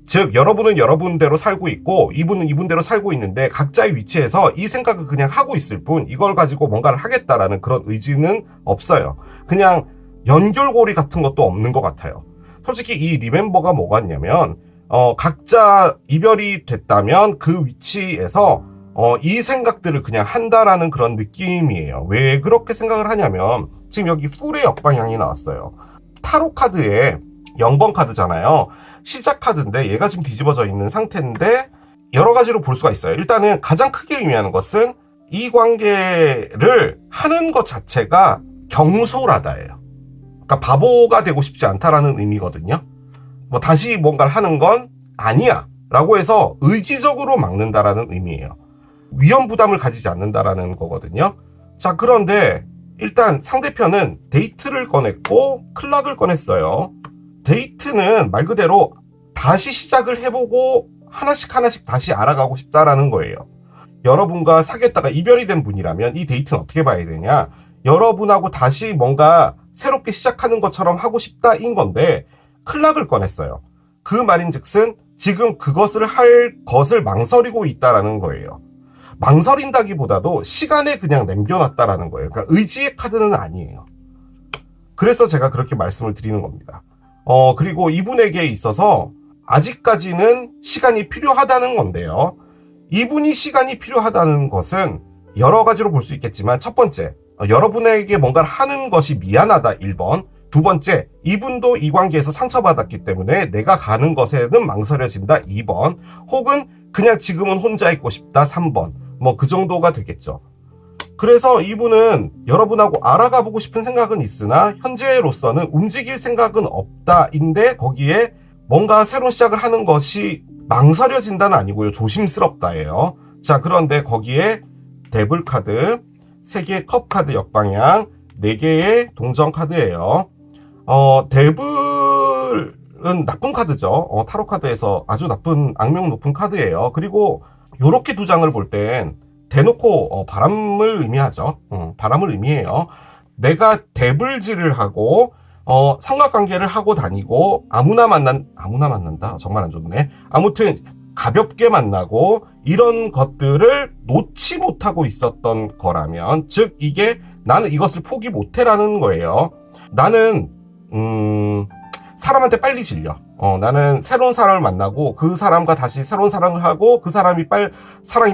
즉 여러분은 여러분대로 살고 있고 이분은 이분대로 살고 있는데 각자의 위치에서 이 생각을 그냥 하고 있을 뿐 이걸 가지고 뭔가를 하겠다라는 그런 의지는 없어요. 그냥 연결고리 같은 것도 없는 것 같아요. 솔직히 이 리멤버가 뭐가 있냐면 각자 이별이 됐다면 그 위치에서 이 생각들을 그냥 한다라는 그런 느낌이에요. 왜 그렇게 생각을 하냐면 지금 여기 풀의 역방향이 나왔어요. 타로 카드에 0번 카드잖아요. 시작 카드인데 얘가 지금 뒤집어져 있는 상태인데 여러 가지로 볼 수가 있어요. 일단은 가장 크게 의미하는 것은 이 관계를 하는 것 자체가 경솔하다예요. 그러니까 바보가 되고 싶지 않다라는 의미거든요. 뭐 다시 뭔가를 하는 건 아니야 라고 해서 의지적으로 막는다라는 의미예요. 위험 부담을 가지지 않는다라는 거거든요. 자, 그런데 일단 상대편은 데이트를 꺼냈고 클락을 꺼냈어요. 데이트는 말 그대로 다시 시작을 해보고 하나씩 다시 알아가고 싶다라는 거예요. 여러분과 사귀었다가 이별이 된 분이라면 이 데이트는 어떻게 봐야 되냐? 여러분하고 다시 뭔가 새롭게 시작하는 것처럼 하고 싶다인 건데 클락을 꺼냈어요. 그 말인즉슨 지금 그것을 할 것을 망설이고 있다라는 거예요. 망설인다기보다도 시간에 그냥 남겨놨다라는 거예요. 그러니까 의지의 카드는 아니에요. 그래서 제가 그렇게 말씀을 드리는 겁니다. 그리고 이분에게 있어서 아직까지는 시간이 필요하다는 건데요. 이분이 시간이 필요하다는 것은 여러 가지로 볼 수 있겠지만 첫 번째, 여러분에게 뭔가를 하는 것이 미안하다 1번, 두 번째, 이분도 이 관계에서 상처받았기 때문에 내가 가는 것에는 망설여진다 2번, 혹은 그냥 지금은 혼자 있고 싶다 3번, 뭐 그 정도가 되겠죠. 그래서 이분은 여러분하고 알아가 보고 싶은 생각은 있으나 현재로서는 움직일 생각은 없다인데 거기에 뭔가 새로운 시작을 하는 것이 망설여진다는 아니고요. 조심스럽다예요. 자, 그런데 거기에 데블 카드, 3개의 컵 카드 역방향, 4개의 동전 카드예요. 데블은 나쁜 카드죠. 타로 카드에서 아주 나쁜 악명 높은 카드예요. 그리고 요렇게 두 장을 볼 땐 대놓고 바람을 의미하죠. 바람을 의미해요. 내가 데블질을 하고 삼각관계를 하고 다니고 아무나 만난다. 정말 안 좋네. 아무튼 가볍게 만나고 이런 것들을 놓지 못하고 있었던 거라면, 즉 이게 나는 이것을 포기 못해라는 거예요. 나는 사람한테 빨리 질려. 나는 새로운 사람을 만나고 그 사람과 다시 새로운 사랑을 하고 그 사랑이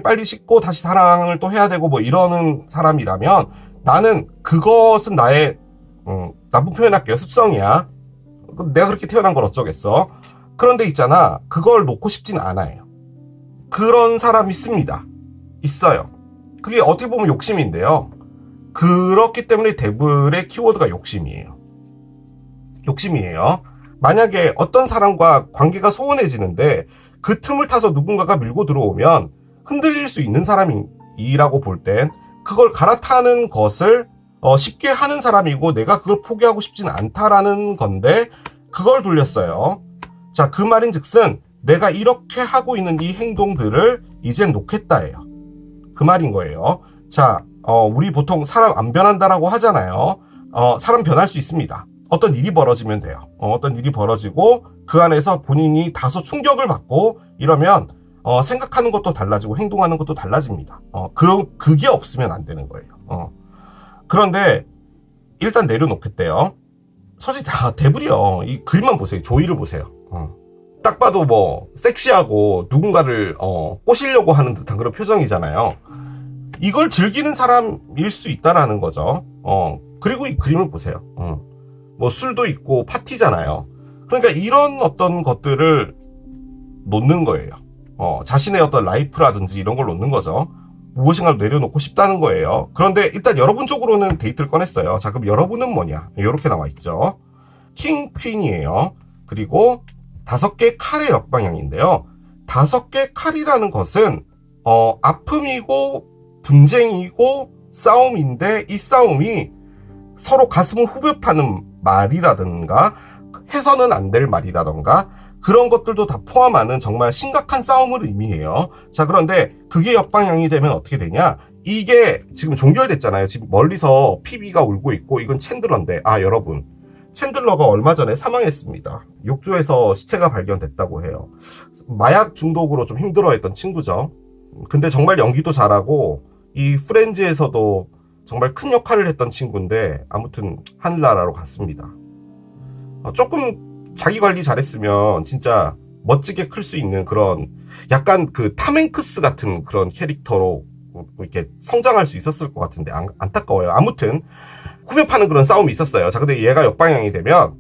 빨리 식고 다시 사랑을 또 해야 되고 뭐 이러는 사람이라면 나는 그것은 나의 나쁜 표현할게요. 습성이야. 내가 그렇게 태어난 걸 어쩌겠어. 그런데 있잖아. 그걸 놓고 싶진 않아요. 그런 사람이 있습니다. 있어요. 그게 어떻게 보면 욕심인데요. 그렇기 때문에 데블의 키워드가 욕심이에요. 욕심이에요. 만약에 어떤 사람과 관계가 소원해지는데 그 틈을 타서 누군가가 밀고 들어오면 흔들릴 수 있는 사람이라고 볼 땐 그걸 갈아타는 것을 쉽게 하는 사람이고 내가 그걸 포기하고 싶진 않다라는 건데 그걸 돌렸어요. 자, 그 말인즉슨 내가 이렇게 하고 있는 이 행동들을 이젠 놓겠다예요. 그 말인 거예요. 자, 우리 보통 사람 안 변한다라고 하잖아요. 사람 변할 수 있습니다. 어떤 일이 벌어지면 돼요. 어떤 일이 벌어지고 그 안에서 본인이 다소 충격을 받고 이러면 생각하는 것도 달라지고 행동하는 것도 달라집니다. 그게 없으면 안 되는 거예요. 그런데 일단 내려놓겠대요. 솔직히 다 데블이요. 이 그림만 보세요. 조이를 보세요. 딱 봐도 뭐 섹시하고 누군가를 꼬시려고 하는 듯한 그런 표정이잖아요. 이걸 즐기는 사람일 수 있다라는 거죠. 그리고 이 그림을 보세요. 뭐 술도 있고 파티잖아요. 그러니까 이런 어떤 것들을 놓는 거예요. 자신의 어떤 라이프라든지 이런 걸 놓는 거죠. 무엇인가를 내려놓고 싶다는 거예요. 그런데 일단 여러분 쪽으로는 데이트를 꺼냈어요. 자, 그럼 여러분은 뭐냐? 이렇게 나와 있죠. 킹, 퀸이에요. 그리고 5개 칼의 역방향인데요. 5개 칼이라는 것은 아픔이고 분쟁이고 싸움인데, 이 싸움이 서로 가슴을 후벼 파는 말이라든가 해서는 안 될 말이라든가 그런 것들도 다 포함하는 정말 심각한 싸움을 의미해요. 자, 그런데 그게 역방향이 되면 어떻게 되냐? 이게 지금 종결됐잖아요. 지금 멀리서 피비가 울고 있고, 이건 챈들러인데, 여러분, 챈들러가 얼마 전에 사망했습니다. 욕조에서 시체가 발견됐다고 해요. 마약 중독으로 좀 힘들어했던 친구죠. 근데 정말 연기도 잘하고 이 프렌즈에서도 정말 큰 역할을 했던 친구인데, 아무튼 하늘나라로 갔습니다. 조금 자기 관리 잘했으면 진짜 멋지게 클 수 있는 그런 약간 그 탐행크스 같은 그런 캐릭터로 이렇게 성장할 수 있었을 것 같은데 안타까워요. 아무튼 후벼 파는 그런 싸움이 있었어요. 자, 근데 얘가 역방향이 되면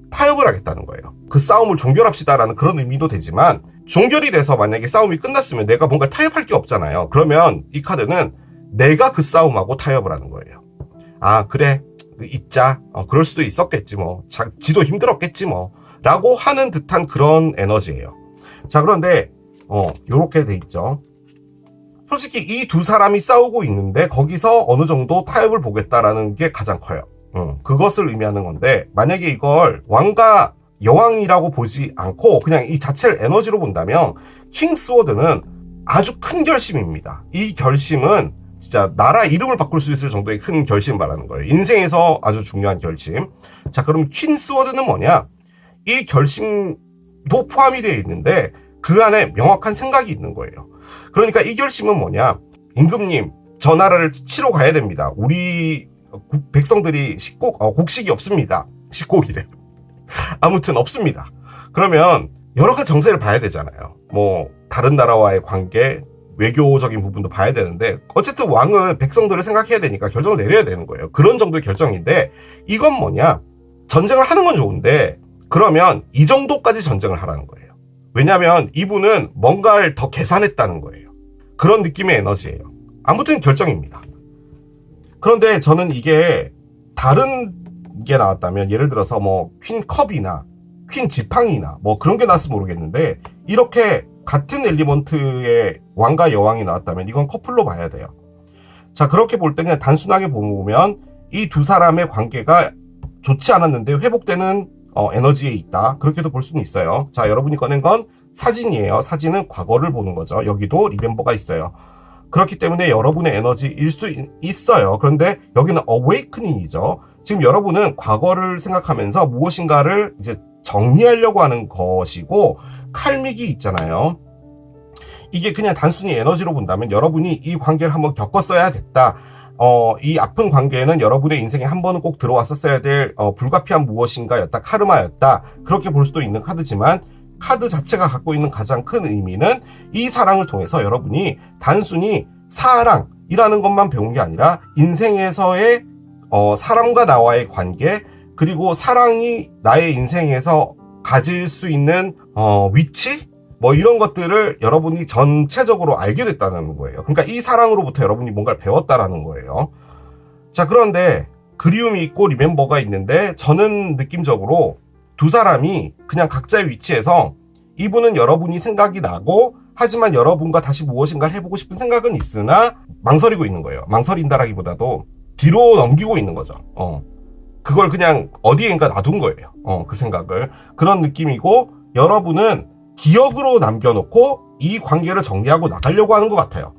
타협을 하겠다는 거예요. 그 싸움을 종결합시다라는 그런 의미도 되지만, 종결이 돼서 만약에 싸움이 끝났으면 내가 뭔가 타협할 게 없잖아요. 그러면 이 카드는 내가 그 싸움하고 타협을 하는 거예요. 그래, 있자. 그럴 수도 있었겠지 뭐. 지도 힘들었겠지 뭐. 라고 하는 듯한 그런 에너지예요. 자, 그런데 요렇게 돼 있죠. 솔직히 이 두 사람이 싸우고 있는데 거기서 어느 정도 타협을 보겠다라는 게 가장 커요. 그것을 의미하는 건데, 만약에 이걸 왕과 여왕이라고 보지 않고 그냥 이 자체를 에너지로 본다면, 킹스워드는 아주 큰 결심입니다. 이 결심은 진짜 나라 이름을 바꿀 수 있을 정도의 큰 결심을 말하는 거예요. 인생에서 아주 중요한 결심. 자, 그럼 퀸스워드는 뭐냐? 이 결심도 포함이 되어 있는데 그 안에 명확한 생각이 있는 거예요. 그러니까 이 결심은 뭐냐? 임금님, 저 나라를 치러 가야 됩니다. 우리 백성들이 곡식이 없습니다. 식곡이래. 아무튼 없습니다. 그러면 여러 가지 정세를 봐야 되잖아요. 뭐 다른 나라와의 관계, 외교적인 부분도 봐야 되는데, 어쨌든 왕은 백성들을 생각해야 되니까 결정을 내려야 되는 거예요. 그런 정도의 결정인데, 이건 뭐냐? 전쟁을 하는 건 좋은데 그러면 이 정도까지 전쟁을 하라는 거예요. 왜냐하면 이분은 뭔가를 더 계산했다는 거예요. 그런 느낌의 에너지예요. 아무튼 결정입니다. 그런데 저는 이게 다른 게 나왔다면, 예를 들어서 뭐 퀸컵이나 퀸 지팡이나 뭐 그런 게 나왔으면 모르겠는데, 이렇게 같은 엘리먼트의 왕과 여왕이 나왔다면 이건 커플로 봐야 돼요. 자, 그렇게 볼 때 그냥 단순하게 보면 이 두 사람의 관계가 좋지 않았는데 회복되는 에너지에 있다. 그렇게도 볼 수는 있어요. 자, 여러분이 꺼낸 건 사진이에요. 사진은 과거를 보는 거죠. 여기도 리멤버가 있어요. 그렇기 때문에 여러분의 에너지일 수 있어요. 그런데 여기는 awakening이죠. 지금 여러분은 과거를 생각하면서 무엇인가를 이제 정리하려고 하는 것이고, 칼믹이 있잖아요. 이게 그냥 단순히 에너지로 본다면 여러분이 이 관계를 한번 겪었어야 됐다. 이 아픈 관계는 여러분의 인생에 한 번은 꼭 들어왔었어야 될 불가피한 무엇인가였다. 카르마였다. 그렇게 볼 수도 있는 카드지만, 카드 자체가 갖고 있는 가장 큰 의미는 이 사랑을 통해서 여러분이 단순히 사랑이라는 것만 배운 게 아니라 인생에서의 사람과 나와의 관계, 그리고 사랑이 나의 인생에서 가질 수 있는 위치? 뭐 이런 것들을 여러분이 전체적으로 알게 됐다는 거예요. 그러니까 이 사랑으로부터 여러분이 뭔가를 배웠다라는 거예요. 자, 그런데 그리움이 있고 리멤버가 있는데, 저는 느낌적으로 두 사람이 그냥 각자의 위치에서, 이분은 여러분이 생각이 나고, 하지만 여러분과 다시 무엇인가를 해보고 싶은 생각은 있으나 망설이고 있는 거예요. 망설인다라기보다도 뒤로 넘기고 있는 거죠. 그걸 그냥 어디엔가 놔둔 거예요. 그 생각을. 그런 느낌이고, 여러분은 기억으로 남겨놓고 이 관계를 정리하고 나가려고 하는 것 같아요.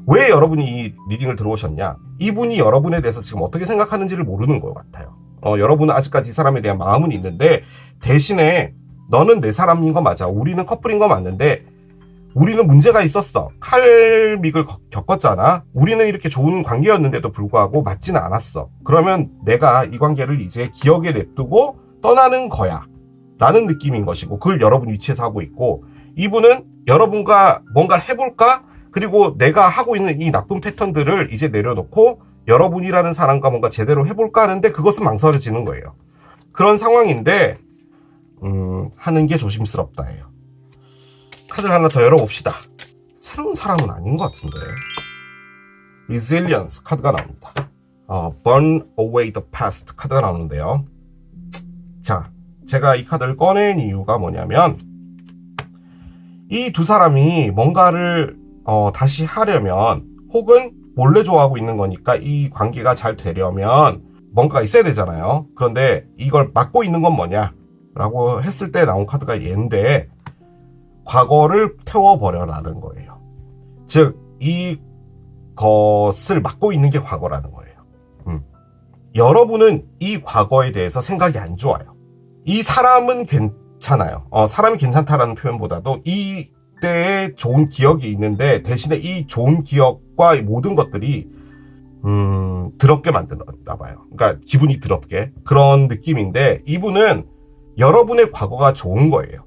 왜 여러분이 이 리딩을 들어오셨냐? 이분이 여러분에 대해서 지금 어떻게 생각하는지를 모르는 것 같아요. 여러분은 아직까지 이 사람에 대한 마음은 있는데, 대신에 너는 내 사람인 거 맞아. 우리는 커플인 거 맞는데 우리는 문제가 있었어. 칼믹을 겪었잖아. 우리는 이렇게 좋은 관계였는데도 불구하고 맞지는 않았어. 그러면 내가 이 관계를 이제 기억에 냅두고 떠나는 거야. 라는 느낌인 것이고, 그걸 여러분 위치에서 하고 있고, 이분은 여러분과 뭔가를 해볼까? 그리고 내가 하고 있는 이 나쁜 패턴들을 이제 내려놓고 여러분이라는 사람과 뭔가 제대로 해볼까 하는데, 그것은 망설여지는 거예요. 그런 상황인데 하는 게 조심스럽다예요. 카드를 하나 더 열어봅시다. 새로운 사람은 아닌 것 같은데. Resilience 카드가 나옵니다. Burn away the past 카드가 나오는데요. 자, 제가 이 카드를 꺼낸 이유가 뭐냐면, 이 두 사람이 뭔가를 다시 하려면, 혹은 몰래 좋아하고 있는 거니까 이 관계가 잘 되려면 뭔가가 있어야 되잖아요. 그런데 이걸 막고 있는 건 뭐냐 라고 했을 때 나온 카드가 얘인데, 과거를 태워버려라는 거예요. 즉 이것을 막고 있는 게 과거라는 거예요. 여러분은 이 과거에 대해서 생각이 안 좋아요. 이 사람은 괜찮아요. 사람이 괜찮다라는 표현보다도 이때에 좋은 기억이 있는데, 대신에 이 좋은 기억과 모든 것들이 더럽게 만들었나 봐요. 그러니까 기분이 더럽게, 그런 느낌인데, 이분은 여러분의 과거가 좋은 거예요.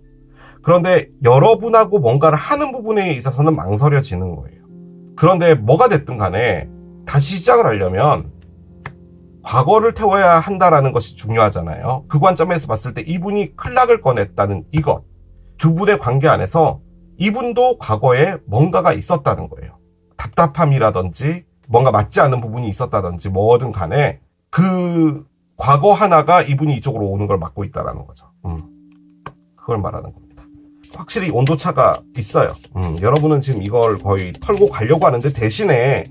그런데 여러분하고 뭔가를 하는 부분에 있어서는 망설여지는 거예요. 그런데 뭐가 됐든 간에 다시 시작을 하려면 과거를 태워야 한다라는 것이 중요하잖아요. 그 관점에서 봤을 때 이분이 클락을 꺼냈다는 이것, 두 분의 관계 안에서 이분도 과거에 뭔가가 있었다는 거예요. 답답함이라든지 뭔가 맞지 않는 부분이 있었다든지 뭐든 간에 그 과거 하나가 이분이 이쪽으로 오는 걸 막고 있다는 거죠. 그걸 말하는 겁니다. 확실히 온도차가 있어요. 여러분은 지금 이걸 거의 털고 가려고 하는데, 대신에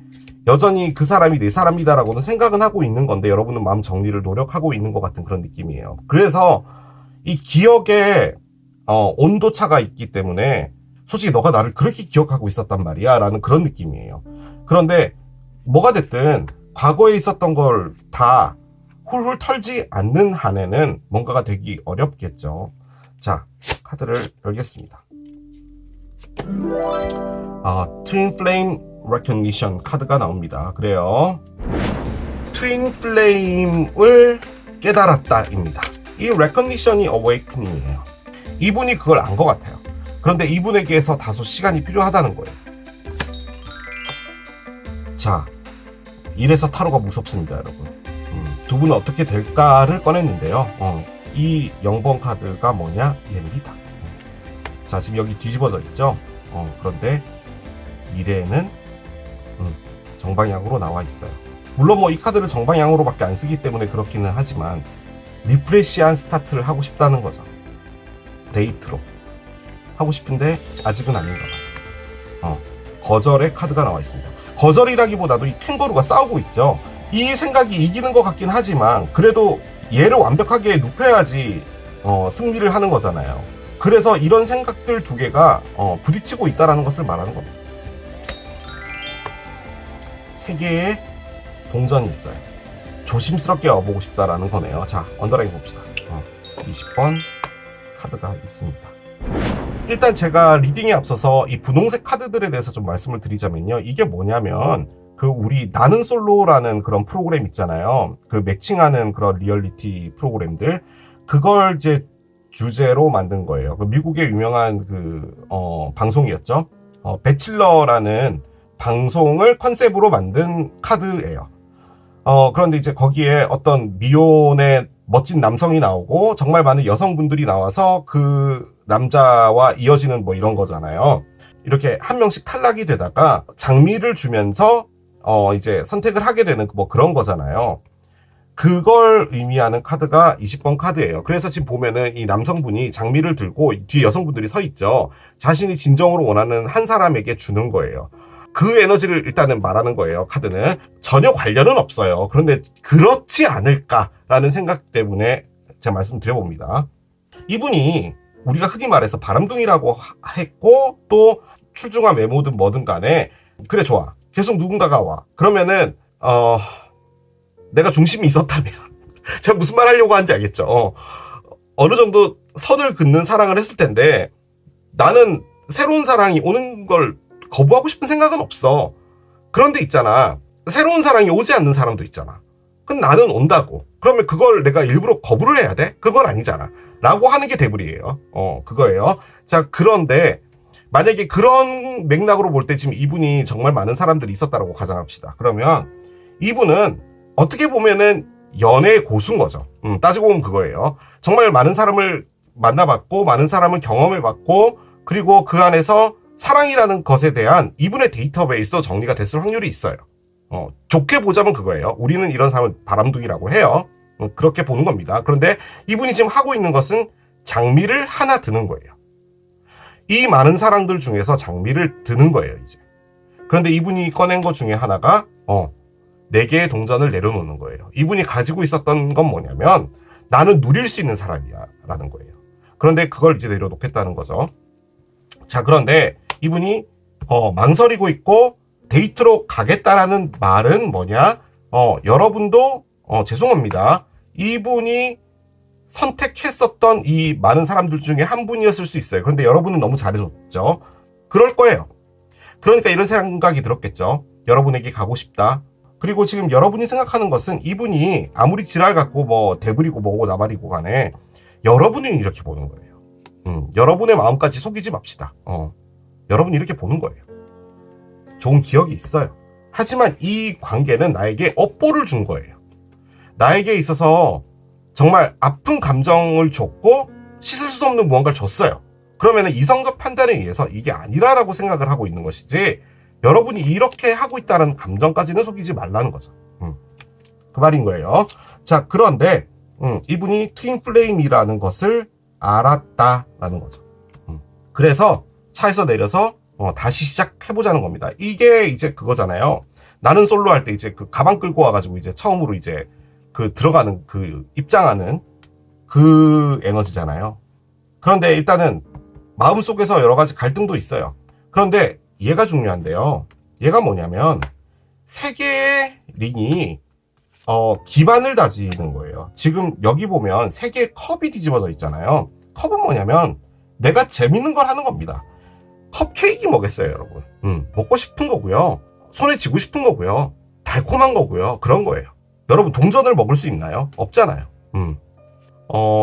여전히 그 사람이 내 사람이다라고는 생각은 하고 있는 건데, 여러분은 마음 정리를 노력하고 있는 것 같은 그런 느낌이에요. 그래서 이 기억에 온도차가 있기 때문에, 솔직히 너가 나를 그렇게 기억하고 있었단 말이야 라는 그런 느낌이에요. 그런데 뭐가 됐든 과거에 있었던 걸 다 훌훌 털지 않는 한에는 뭔가가 되기 어렵겠죠. 자, 카드를 열겠습니다. 트윈 플레임 레코니션 카드가 나옵니다. 그래요. 트윈 플레임을 깨달았다입니다. 이 레코니션이 어웨이크닝이에요. 이분이 그걸 안 것 같아요. 그런데 이분에게서 다소 시간이 필요하다는 거예요. 자, 이래서 타로가 무섭습니다, 여러분. 두 분은 어떻게 될까를 꺼냈는데요. 이 0번 카드가 뭐냐? 얘입니다. 자, 지금 여기 뒤집어져 있죠? 그런데 미래에는 정방향으로 나와 있어요. 물론 뭐 이 카드를 정방향으로밖에 안 쓰기 때문에 그렇기는 하지만, 리프레시한 스타트를 하고 싶다는 거죠. 데이트로 하고 싶은데 아직은 아닌가 봐요. 거절의 카드가 나와 있습니다. 거절이라기보다도 이 캥거루가 싸우고 있죠. 이 생각이 이기는 것 같긴 하지만, 그래도 얘를 완벽하게 눕혀야지 승리를 하는 거잖아요. 그래서 이런 생각들 두 개가 부딪히고 있다는 것을 말하는 겁니다. 세 개의 동전이 있어요. 조심스럽게 와보고 싶다라는 거네요. 자, 언더라인 봅시다. 20번 카드가 있습니다. 일단 제가 리딩에 앞서서 이 분홍색 카드들에 대해서 좀 말씀을 드리자면요. 이게 뭐냐면, 우리 나는 솔로라는 그런 프로그램 있잖아요. 그 매칭하는 그런 리얼리티 프로그램들, 그걸 이제 주제로 만든 거예요. 미국의 유명한 방송이었죠. 배칠러라는 방송을 컨셉으로 만든 카드예요. 그런데 이제 거기에 어떤 미혼의 멋진 남성이 나오고 정말 많은 여성분들이 나와서 그 남자와 이어지는 뭐 이런 거잖아요. 이렇게 한 명씩 탈락이 되다가 장미를 주면서 이제 선택을 하게 되는 뭐 그런 거잖아요. 그걸 의미하는 카드가 20번 카드예요. 그래서 지금 보면은 이 남성분이 장미를 들고 뒤에 여성분들이 서 있죠. 자신이 진정으로 원하는 한 사람에게 주는 거예요. 그 에너지를 일단은 말하는 거예요. 카드는 전혀 관련은 없어요. 그런데 그렇지 않을까라는 생각 때문에 제가 말씀드려봅니다. 이분이 우리가 흔히 말해서 바람둥이라고 했고, 또 출중한 외모든 뭐든 간에, 그래 좋아, 계속 누군가가 와. 그러면은 내가 중심이 있었다면 제가 무슨 말 하려고 하는지 알겠죠? 어느 정도 선을 긋는 사랑을 했을 텐데, 나는 새로운 사랑이 오는 걸 거부하고 싶은 생각은 없어. 그런데 있잖아, 새로운 사랑이 오지 않는 사람도 있잖아. 그럼 나는 온다고. 그러면 그걸 내가 일부러 거부를 해야 돼? 그건 아니잖아. 라고 하는 게 대불이에요. 그거예요. 자, 그런데 만약에 그런 맥락으로 볼 때 지금 이분이 정말 많은 사람들이 있었다라고 가정합시다. 그러면 이분은 어떻게 보면은 연애의 고수인 거죠. 따지고 보면 그거예요. 정말 많은 사람을 만나봤고, 많은 사람을 경험해봤고, 그리고 그 안에서 사랑이라는 것에 대한 이분의 데이터베이스도 정리가 됐을 확률이 있어요. 좋게 보자면 그거예요. 우리는 이런 사람을 바람둥이라고 해요. 그렇게 보는 겁니다. 그런데 이분이 지금 하고 있는 것은 장미를 하나 드는 거예요. 이 많은 사람들 중에서 장미를 드는 거예요, 이제. 그런데 이분이 꺼낸 것 중에 하나가 4개의 동전을 내려놓는 거예요. 이분이 가지고 있었던 건 뭐냐면 나는 누릴 수 있는 사람이야 라는 거예요. 그런데 그걸 이제 내려놓겠다는 거죠. 자, 그런데 이분이 망설이고 있고 데이트로 가겠다라는 말은 뭐냐? 여러분도 죄송합니다. 이분이 선택했었던 이 많은 사람들 중에 한 분이었을 수 있어요. 그런데 여러분은 너무 잘해줬죠. 그럴 거예요. 그러니까 이런 생각이 들었겠죠. 여러분에게 가고 싶다. 그리고 지금 여러분이 생각하는 것은 이분이 아무리 지랄 갖고 뭐 대부리고 뭐고 나발이고 간에 여러분이 이렇게 보는 거예요. 여러분의 마음까지 속이지 맙시다. 여러분이 이렇게 보는 거예요. 좋은 기억이 있어요. 하지만 이 관계는 나에게 업보를 준 거예요. 나에게 있어서 정말 아픈 감정을 줬고 씻을 수 없는 무언가를 줬어요. 그러면 이성적 판단에 의해서 이게 아니라라고 생각을 하고 있는 것이지 여러분이 이렇게 하고 있다는 감정까지는 속이지 말라는 거죠. 그 말인 거예요. 자, 그런데 이분이 트윈플레임이라는 것을 알았다라는 거죠. 그래서 차에서 내려서 다시 시작해보자는 겁니다. 이게 이제 그거잖아요. 나는 솔로 할 때 이제 그 가방 끌고 와가지고 이제 처음으로 이제 그 들어가는 그 입장하는 그 에너지잖아요. 그런데 일단은 마음속에서 여러 가지 갈등도 있어요. 그런데 얘가 중요한데요. 얘가 뭐냐면 세 개의 링이 기반을 다지는 거예요. 지금 여기 보면 세 개의 컵이 뒤집어져 있잖아요. 컵은 뭐냐면 내가 재밌는 걸 하는 겁니다. 컵케이크 먹겠어요, 여러분. 먹고 싶은 거고요. 손에 쥐고 싶은 거고요. 달콤한 거고요. 그런 거예요. 여러분 동전을 먹을 수 있나요? 없잖아요.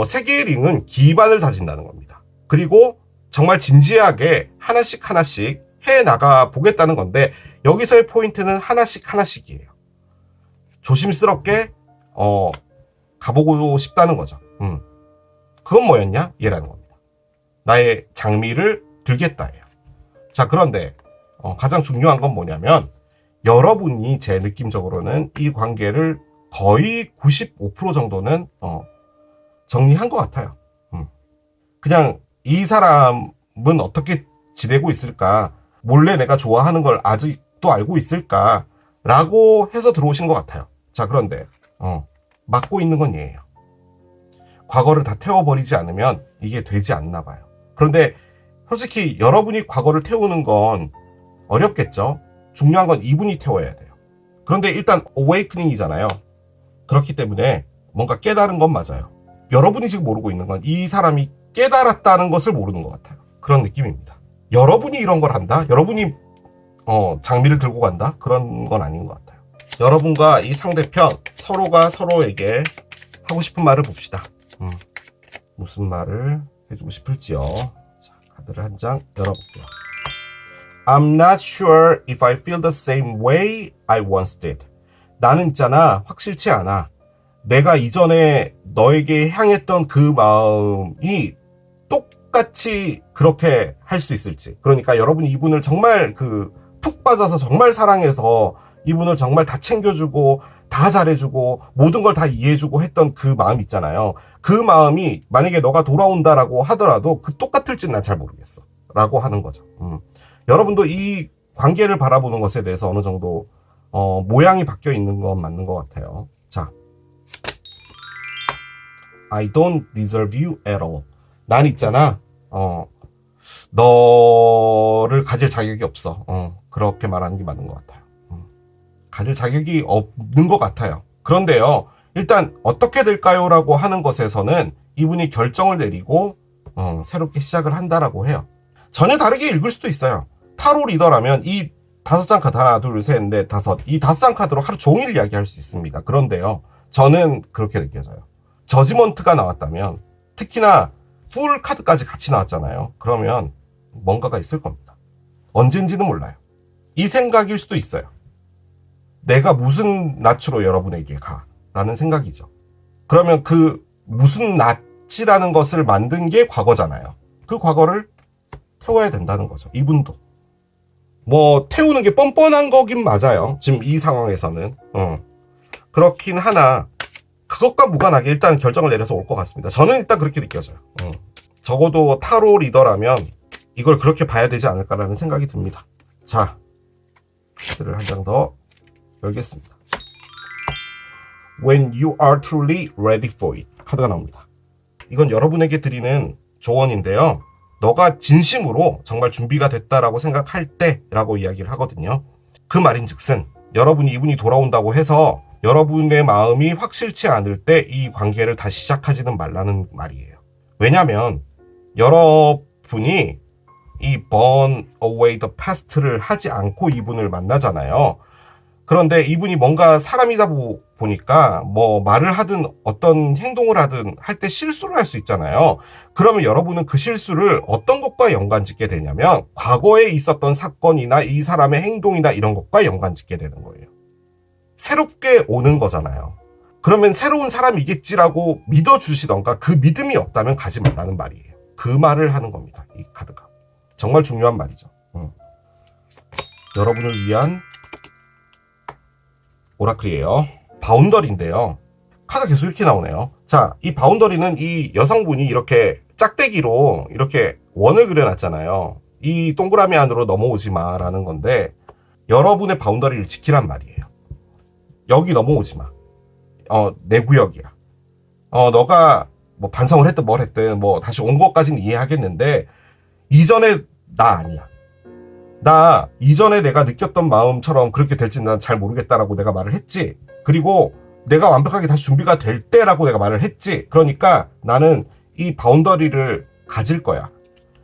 세 개의 링은 기반을 다진다는 겁니다. 그리고 정말 진지하게 하나씩 하나씩 해나가 보겠다는 건데 여기서의 포인트는 하나씩 하나씩이에요. 조심스럽게 가보고 싶다는 거죠. 그건 뭐였냐? 얘라는 겁니다. 나의 장미를 들겠다예요. 자, 그런데 가장 중요한 건 뭐냐면 여러분이 제 느낌적으로는 이 관계를 거의 95% 정도는 정리한 것 같아요. 그냥 이 사람은 어떻게 지내고 있을까? 몰래 내가 좋아하는 걸 아직도 알고 있을까? 라고 해서 들어오신 것 같아요. 자, 그런데 막고 있는 건 얘예요. 과거를 다 태워버리지 않으면 이게 되지 않나 봐요. 그런데 솔직히 여러분이 과거를 태우는 건 어렵겠죠? 중요한 건 이분이 태워야 돼요. 그런데 일단 어웨이크닝이잖아요. 그렇기 때문에 뭔가 깨달은 건 맞아요. 여러분이 지금 모르고 있는 건 이 사람이 깨달았다는 것을 모르는 것 같아요. 그런 느낌입니다. 여러분이 이런 걸 한다? 여러분이 장미를 들고 간다? 그런 건 아닌 것 같아요. 여러분과 이 상대편 서로가 서로에게 하고 싶은 말을 봅시다. 무슨 말을 해주고 싶을지요. 자, 카드를 한 장 열어볼게요. I'm not sure if I feel the same way I once did. 나는 있잖아, 확실치 않아. 내가 이전에 너에게 향했던 그 마음이 똑같이 그렇게 할 수 있을지. 그러니까 여러분이 이분을 정말 푹 빠져서 정말 사랑해서 이분을 정말 다 챙겨주고 다 잘해주고 모든 걸 다 이해해주고 했던 그 마음 있잖아요. 그 마음이 만약에 너가 돌아온다라고 하더라도 똑같을지는 난 잘 모르겠어 라고 하는 거죠. 여러분도 이 관계를 바라보는 것에 대해서 어느 정도 모양이 바뀌어 있는 건 맞는 것 같아요. 자, I don't deserve you at all. 난 있잖아, 너를 가질 자격이 없어. 그렇게 말하는 게 맞는 것 같아요. 가질 자격이 없는 것 같아요. 그런데요, 일단 어떻게 될까요? 라고 하는 것에서는 이분이 결정을 내리고 새롭게 시작을 한다라고 해요. 전혀 다르게 읽을 수도 있어요. 타로 리더라면 이 5장 카드, 하나, 둘, 셋, 넷, 다섯, 이 5장 카드로 하루 종일 이야기할 수 있습니다. 그런데요, 저는 그렇게 느껴져요. 저지먼트가 나왔다면, 특히나 풀 카드까지 같이 나왔잖아요. 그러면 뭔가가 있을 겁니다. 언젠지는 몰라요. 이 생각일 수도 있어요. 내가 무슨 낯으로 여러분에게 가? 라는 생각이죠. 그러면 그 무슨 낯이라는 것을 만든 게 과거잖아요. 그 과거를 태워야 된다는 거죠. 이분도. 뭐 태우는 게 뻔뻔한 거긴 맞아요. 지금 이 상황에서는. 그렇긴 하나 그것과 무관하게 일단 결정을 내려서 올 것 같습니다. 저는 일단 그렇게 느껴져요. 적어도 타로 리더라면 이걸 그렇게 봐야 되지 않을까라는 생각이 듭니다. 자, 카드를 한 장 더 열겠습니다. When you are truly ready for it. 카드가 나옵니다. 이건 여러분에게 드리는 조언인데요. 너가 진심으로 정말 준비가 됐다라고 생각할 때라고 이야기를 하거든요. 그 말인즉슨 여러분이 이분이 돌아온다고 해서 여러분의 마음이 확실치 않을 때 이 관계를 다시 시작하지는 말라는 말이에요. 왜냐하면 여러분이 이 burn away the past를 하지 않고 이분을 만나잖아요. 그런데 이분이 뭔가 사람이다 보니까 뭐 말을 하든 어떤 행동을 하든 할 때 실수를 할 수 있잖아요. 그러면 여러분은 그 실수를 어떤 것과 연관짓게 되냐면 과거에 있었던 사건이나 이 사람의 행동이나 이런 것과 연관짓게 되는 거예요. 새롭게 오는 거잖아요. 그러면 새로운 사람이겠지라고 믿어주시던가 그 믿음이 없다면 가지 말라는 말이에요. 그 말을 하는 겁니다. 이 카드가. 정말 중요한 말이죠. 여러분을 위한 오라클이에요. 바운더리인데요. 카드 계속 이렇게 나오네요. 자, 이 바운더리는 이 여성분이 이렇게 짝대기로 이렇게 원을 그려놨잖아요. 이 동그라미 안으로 넘어오지 마라는 건데 여러분의 바운더리를 지키란 말이에요. 여기 넘어오지 마. 내 구역이야. 너가 뭐 반성을 했든 뭘 했든 뭐 다시 온 것까지는 이해하겠는데 이전에 나 아니야. 나 이전에 내가 느꼈던 마음처럼 그렇게 될지는 난 잘 모르겠다라고 내가 말을 했지. 그리고 내가 완벽하게 다시 준비가 될 때라고 내가 말을 했지. 그러니까 나는 이 바운더리를 가질 거야.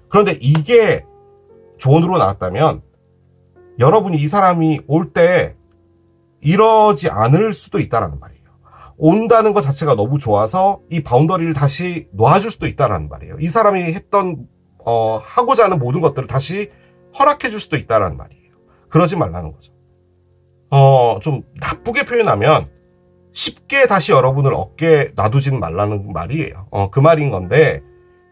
그런데 이게 조언으로 나왔다면 여러분이 이 사람이 올 때 이러지 않을 수도 있다라는 말이에요. 온다는 것 자체가 너무 좋아서 이 바운더리를 다시 놓아줄 수도 있다라는 말이에요. 이 사람이 했던 하고자 하는 모든 것들을 다시 허락해 줄 수도 있다라는 말이에요. 그러지 말라는 거죠. 좀 나쁘게 표현하면 쉽게 다시 여러분을 얻게 놔두지는 말라는 말이에요. 그 말인 건데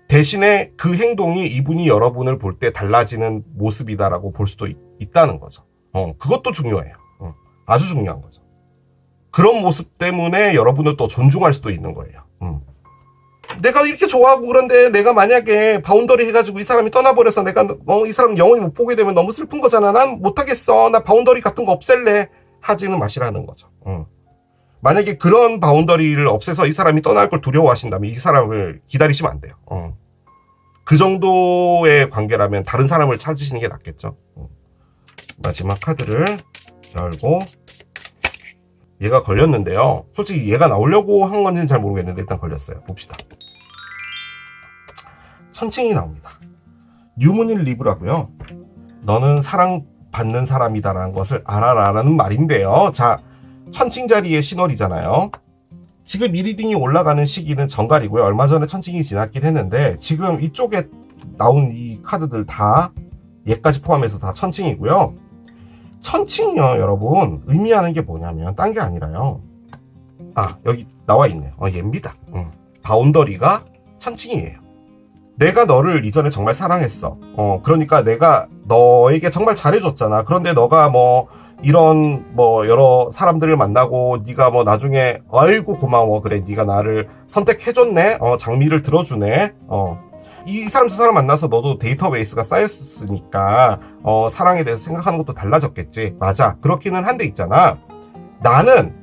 대신에 그 행동이 이분이 여러분을 볼 때 달라지는 모습이다라고 볼 수도 있다는 거죠. 그것도 중요해요. 아주 중요한 거죠. 그런 모습 때문에 여러분을 또 존중할 수도 있는 거예요. 내가 이렇게 좋아하고 그런데 내가 만약에 바운더리 해가지고 이 사람이 떠나버려서 내가 이 사람 영원히 못 보게 되면 너무 슬픈 거잖아. 난 못하겠어. 나 바운더리 같은 거 없앨래. 하지는 마시라는 거죠. 만약에 그런 바운더리를 없애서 이 사람이 떠날 걸 두려워하신다면 이 사람을 기다리시면 안 돼요. 그 정도의 관계라면 다른 사람을 찾으시는 게 낫겠죠. 마지막 카드를 열고 얘가 걸렸는데요. 솔직히 얘가 나오려고 한 건지는 잘 모르겠는데 일단 걸렸어요. 봅시다. 천칭이 나옵니다. 유문일 리브라고요. 너는 사랑받는 사람이다라는 것을 알아라라는 말인데요. 자, 천칭 자리의 신월이잖아요. 지금 이 리딩이 올라가는 시기는 정갈이고요. 얼마 전에 천칭이 지났긴 했는데 지금 이쪽에 나온 이 카드들 다 얘까지 포함해서 다 천칭이고요. 천칭이요, 여러분. 의미하는 게 뭐냐면 딴 게 아니라요. 여기 나와 있네요. 얘입니다. 바운더리가 천칭이에요. 내가 너를 이전에 정말 사랑했어. 그러니까 내가 너에게 정말 잘해줬잖아. 그런데 너가 뭐 이런 뭐 여러 사람들을 만나고 네가 뭐 나중에 아이고 고마워. 그래, 네가 나를 선택해줬네. 장미를 들어주네. 이 사람 저 사람 만나서 너도 데이터베이스가 쌓였으니까 사랑에 대해서 생각하는 것도 달라졌겠지. 맞아. 그렇기는 한데 있잖아. 나는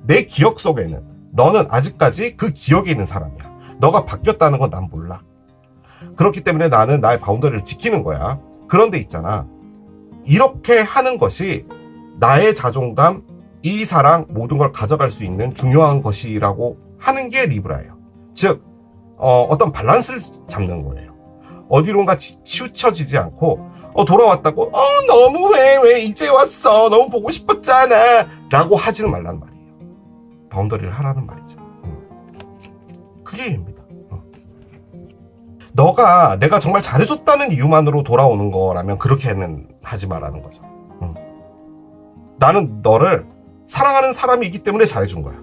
내 기억 속에는 너는 아직까지 그 기억에 있는 사람이야. 너가 바뀌었다는 건 난 몰라. 그렇기 때문에 나는 나의 바운더리를 지키는 거야. 그런데 있잖아. 이렇게 하는 것이 나의 자존감, 이 사랑 모든 걸 가져갈 수 있는 중요한 것이라고 하는 게 리브라예요. 즉 어떤 밸런스를 잡는 거예요. 어디론가 치우쳐지지 않고 돌아왔다고 너무해 왜 이제 왔어 너무 보고 싶었잖아 라고 하지는 말라는 말이에요. 바운더리를 하라는 말이죠. 그게 얘입니다. 내가 정말 잘해줬다는 이유만으로 돌아오는 거라면 그렇게는 하지 말라는 거죠. 나는 너를 사랑하는 사람이기 때문에 잘해준 거야.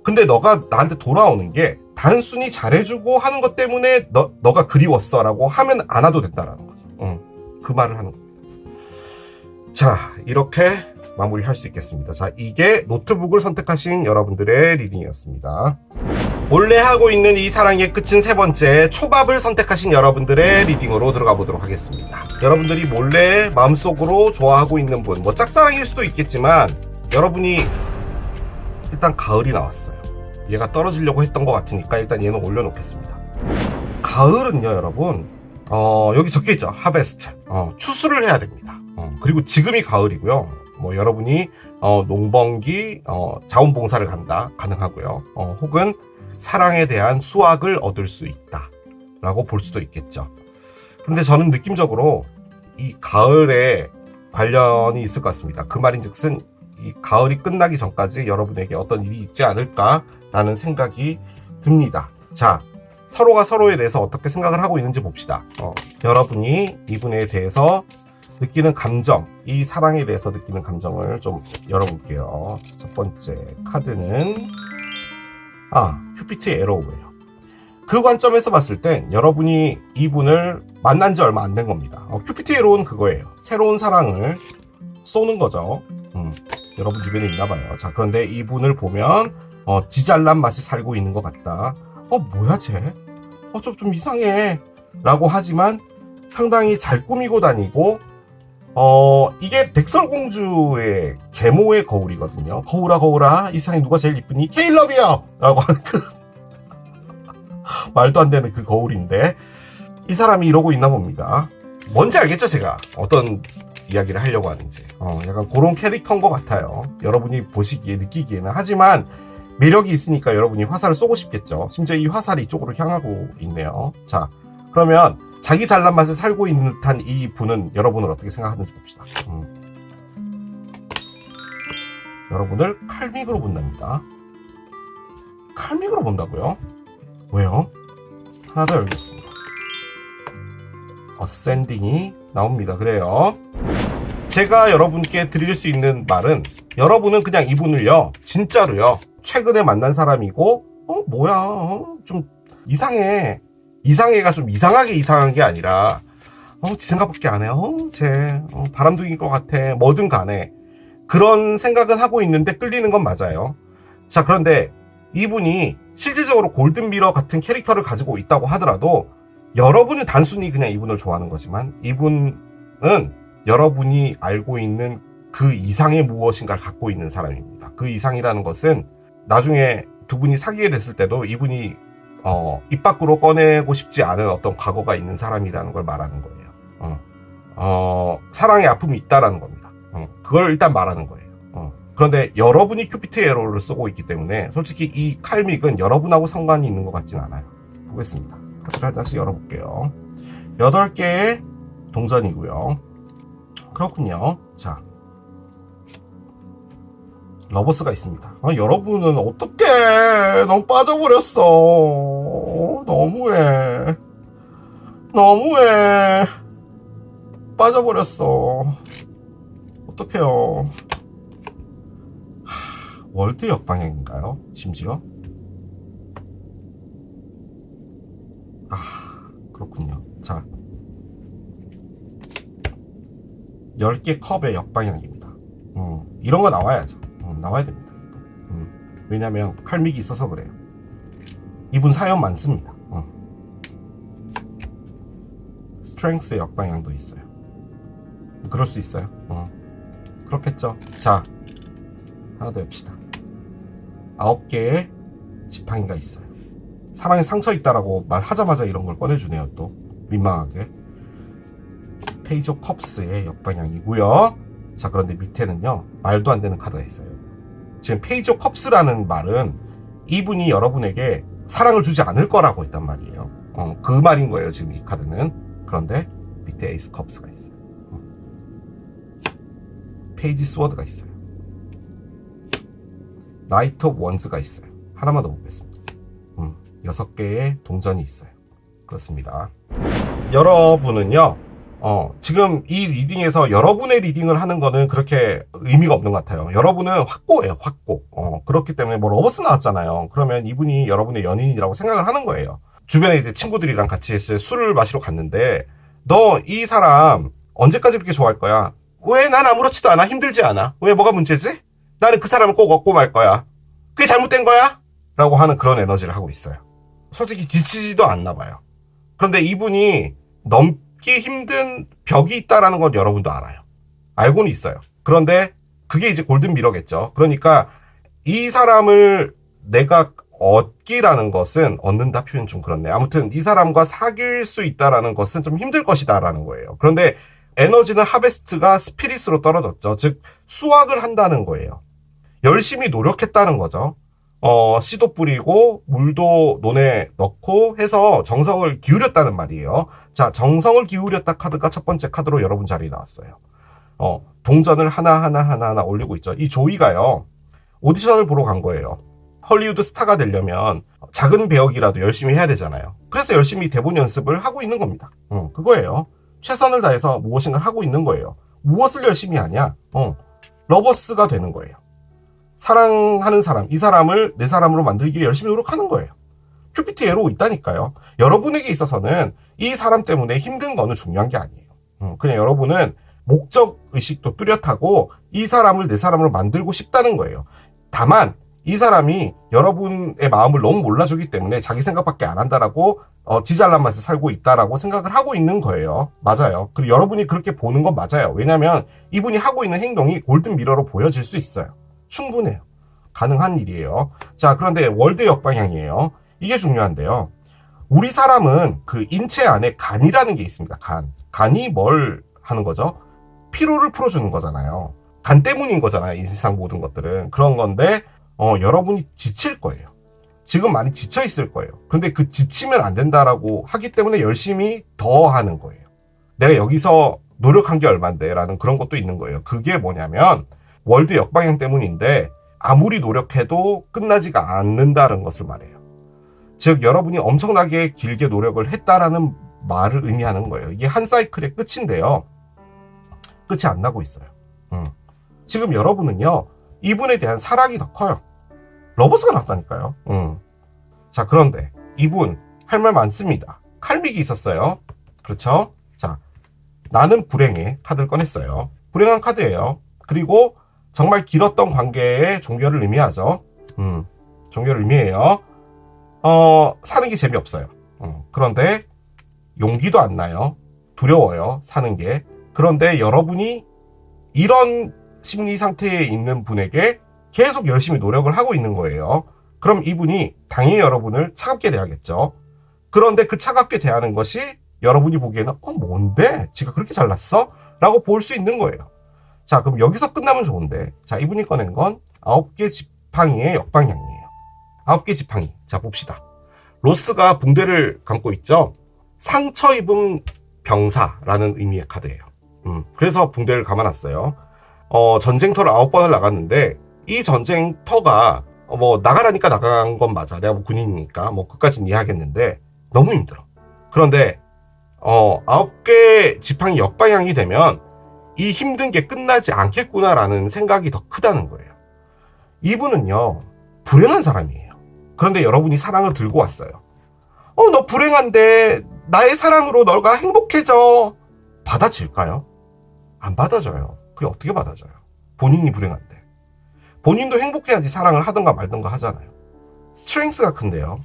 근데 너가 나한테 돌아오는 게 단순히 잘해주고 하는 것 때문에 너가 그리웠어 라고 하면 안 와도 된다라는 거죠. 그 말을 하는 겁니다. 자, 이렇게 마무리할 수 있겠습니다. 자, 이게 노트북을 선택하신 여러분들의 리딩이었습니다. 원래 하고 있는 이 사랑의 끝은 세 번째, 초밥을 선택하신 여러분들의 리딩으로 들어가 보도록 하겠습니다. 여러분들이 몰래 마음속으로 좋아하고 있는 분, 뭐 짝사랑일 수도 있겠지만 여러분이 일단 가을이 나왔어요. 얘가 떨어지려고 했던 것 같으니까 일단 얘는 올려놓겠습니다. 가을은요 여러분, 여기 적혀있죠. 하베스트, 추수를 해야 됩니다. 그리고 지금이 가을이고요. 뭐 여러분이 농번기 자원봉사를 간다 가능하고요. 혹은 사랑에 대한 수확을 얻을 수 있다 라고 볼 수도 있겠죠. 그런데 저는 느낌적으로 이 가을에 관련이 있을 것 같습니다. 그 말인즉슨 이 가을이 끝나기 전까지 여러분에게 어떤 일이 있지 않을까 라는 생각이 듭니다. 자, 서로가 서로에 대해서 어떻게 생각을 하고 있는지 봅시다. 여러분이 이분에 대해서 느끼는 감정, 이 사랑에 대해서 느끼는 감정을 좀 열어볼게요. 첫 번째 카드는 큐피트의 에러우예요. 그 관점에서 봤을 땐 여러분이 이분을 만난 지 얼마 안 된 겁니다. 큐피트의 에러우는 그거예요. 새로운 사랑을 쏘는 거죠. 여러분 주변에 있나 봐요. 자, 그런데 이분을 보면 지잘난 맛에 살고 있는 것 같다. 뭐야 쟤? 좀 이상해 라고 하지만 상당히 잘 꾸미고 다니고 이게 백설공주의 계모의 거울이거든요. 거울아 거울아 이 세상에 누가 제일 이쁘니? 케일럽이요! 라고 하는 그 말도 안 되는 그 거울인데 이 사람이 이러고 있나 봅니다. 뭔지 알겠죠 제가 어떤 이야기를 하려고 하는지. 약간 그런 캐릭터인 것 같아요. 여러분이 보시기에 느끼기에는. 하지만 매력이 있으니까 여러분이 화살을 쏘고 싶겠죠. 심지어 이 화살이 이쪽으로 향하고 있네요. 자, 그러면 자기 잘난 맛에 살고 있는 듯한 이 분은 여러분을 어떻게 생각하는지 봅시다. 여러분을 칼믹으로 본답니다. 칼믹으로 본다고요? 왜요? 하나 더 열겠습니다. 어센딩이 나옵니다. 그래요. 제가 여러분께 드릴 수 있는 말은 여러분은 그냥 이분을요 진짜로요 최근에 만난 사람이고 뭐야 좀 이상해. 이상해가 좀 이상하게 이상한 게 아니라 지 생각밖에 안 해. 쟤 바람둥이일 것 같아. 뭐든 간에 그런 생각은 하고 있는데 끌리는 건 맞아요. 자, 그런데 이분이 실질적으로 골든미러 같은 캐릭터를 가지고 있다고 하더라도 여러분은 단순히 그냥 이분을 좋아하는 거지만 이분은 여러분이 알고 있는 그 이상의 무엇인가를 갖고 있는 사람입니다. 그 이상이라는 것은 나중에 두 분이 사귀게 됐을 때도 이분이 입 밖으로 꺼내고 싶지 않은 어떤 과거가 있는 사람이라는 걸 말하는 거예요. 사랑의 아픔이 있다라는 겁니다. 그걸 일단 말하는 거예요. 그런데 여러분이 큐피트 에러를 쓰고 있기 때문에 솔직히 이 칼믹은 여러분하고 상관이 있는 것 같진 않아요. 보겠습니다. 카드를 다시 열어볼게요. 8개의 동전이고요. 그렇군요. 자, 러버스가 있습니다. 여러분은 어떡해. 너무 빠져버렸어. 너무해. 빠져버렸어. 어떡해요. 월드 역방향인가요? 심지어? 그렇군요. 자, 10개 컵의 역방향입니다. 이런 거 나와야죠. 나와야 됩니다. 왜냐면 칼믹이 있어서 그래요. 이분 사연 많습니다. 스트렝스의 역방향도 있어요. 그럴 수 있어요. 그렇겠죠. 자, 하나 더 엽시다. 9개의 지팡이가 있어요. 사랑에 상처 있다라고 말하자마자 이런 걸 꺼내주네요. 또 민망하게. 페이지 오브 컵스의 역방향이고요. 자, 그런데 밑에는요 말도 안 되는 카드가 있어요. 지금 페이지 오브 컵스라는 말은 이분이 여러분에게 사랑을 주지 않을 거라고 했단 말이에요. 그 말인 거예요 지금 이 카드는. 그런데 밑에 에이스 컵스가 있어요. 페이지 스워드가 있어요. 나이트 오브 원즈가 있어요. 하나만 더 보겠습니다. 6개의 동전이 있어요. 그렇습니다. 여러분은요 지금 이 리딩에서 여러분의 리딩을 하는 거는 그렇게 의미가 없는 것 같아요. 여러분은 확고예요, 확고. 그렇기 때문에 뭐 러버스 나왔잖아요. 그러면 이분이 여러분의 연인이라고 생각을 하는 거예요. 주변에 이제 친구들이랑 같이 술을 마시러 갔는데 너 이 사람 언제까지 그렇게 좋아할 거야? 왜 난 아무렇지도 않아? 힘들지 않아? 왜 뭐가 문제지? 나는 그 사람을 꼭 얻고 말 거야. 그게 잘못된 거야? 라고 하는 그런 에너지를 하고 있어요. 솔직히 지치지도 않나 봐요. 그런데 이분이 넘기 힘든 벽이 있다라는 건 여러분도 알아요. 알고는 있어요. 그런데 그게 이제 골든미러겠죠. 그러니까 이 사람을 내가 얻기라는 것은, 얻는다 표현 좀 그렇네. 아무튼 이 사람과 사귈 수 있다라는 것은 좀 힘들 것이다라는 거예요. 그런데 에너지는 하베스트가 스피릿으로 떨어졌죠. 즉 수확을 한다는 거예요. 열심히 노력했다는 거죠. 씨도 뿌리고 물도 논에 넣고 해서 정성을 기울였다는 말이에요. 자, 정성을 기울였다 카드가 첫 번째 카드로 여러분 자리에 나왔어요. 동전을 하나 올리고 있죠. 이 조이가요, 오디션을 보러 간 거예요. 헐리우드 스타가 되려면 작은 배역이라도 열심히 해야 되잖아요. 그래서 열심히 대본 연습을 하고 있는 겁니다. 그거예요. 최선을 다해서 무엇인가를 하고 있는 거예요. 무엇을 열심히 하냐? 러버스가 되는 거예요. 사랑하는 사람, 이 사람을 내 사람으로 만들기 위해 열심히 노력하는 거예요. 큐피트 에로 있다니까요. 여러분에게 있어서는 이 사람 때문에 힘든 거는 중요한 게 아니에요. 그냥 여러분은 목적의식도 뚜렷하고 이 사람을 내 사람으로 만들고 싶다는 거예요. 다만 이 사람이 여러분의 마음을 너무 몰라주기 때문에 자기 생각밖에 안 한다라고 지잘난 맛에 살고 있다라고 생각을 하고 있는 거예요. 맞아요. 그리고 여러분이 그렇게 보는 건 맞아요. 왜냐하면 이분이 하고 있는 행동이 골든미러로 보여질 수 있어요. 충분해요. 가능한 일이에요. 자, 그런데 월드 역방향이에요. 이게 중요한데요. 우리 사람은 그 인체 안에 간이라는 게 있습니다. 간이 뭘 하는 거죠? 피로를 풀어주는 거잖아요. 간 때문인 거잖아요. 이 세상 모든 것들은. 그런 건데 여러분이 지칠 거예요. 지금 많이 지쳐 있을 거예요. 근데 그 지치면 안 된다라고 하기 때문에 열심히 더 하는 거예요. 내가 여기서 노력한 게 얼만데 라는 그런 것도 있는 거예요. 그게 뭐냐면 월드 역방향 때문인데 아무리 노력해도 끝나지가 않는다는 것을 말해요. 즉 여러분이 엄청나게 길게 노력을 했다라는 말을 의미하는 거예요. 이게 한 사이클의 끝인데요. 끝이 안 나고 있어요. 지금 여러분은요, 이분에 대한 사랑이 더 커요. 러버스가 났다니까요. 자, 그런데 이분 할 말 많습니다. 칼믹이 있었어요. 그렇죠? 자, 나는 불행해 카드를 꺼냈어요. 불행한 카드예요. 그리고 정말 길었던 관계의 종결을 의미하죠. 종결을 의미해요. 사는 게 재미없어요. 그런데 용기도 안 나요. 두려워요. 사는 게. 그런데 여러분이 이런 심리 상태에 있는 분에게 계속 열심히 노력을 하고 있는 거예요. 그럼 이분이 당연히 여러분을 차갑게 대하겠죠. 그런데 그 차갑게 대하는 것이 여러분이 보기에는 뭔데? 지가 그렇게 잘났어? 라고 볼 수 있는 거예요. 자, 그럼 여기서 끝나면 좋은데, 자, 이분이 꺼낸 건 9개 지팡이의 역방향이에요. 9개 지팡이. 자, 봅시다. 로스가 붕대를 감고 있죠. 상처 입은 병사라는 의미의 카드예요. 그래서 붕대를 감아놨어요. 전쟁터를 9번을 나갔는데 이 전쟁터가 나가라니까 나간 건 맞아. 내가 군인이니까 그까지는 이해하겠는데 너무 힘들어. 그런데 9개 지팡이 역방향이 되면 이 힘든 게 끝나지 않겠구나라는 생각이 더 크다는 거예요. 이분은요, 불행한 사람이에요. 그런데 여러분이 사랑을 들고 왔어요. 너 불행한데 나의 사랑으로 너가 행복해져. 받아질까요? 안 받아줘요. 그게 어떻게 받아줘요? 본인이 불행한데. 본인도 행복해야지 사랑을 하든가 말든가 하잖아요. 스트렝스가 큰데요.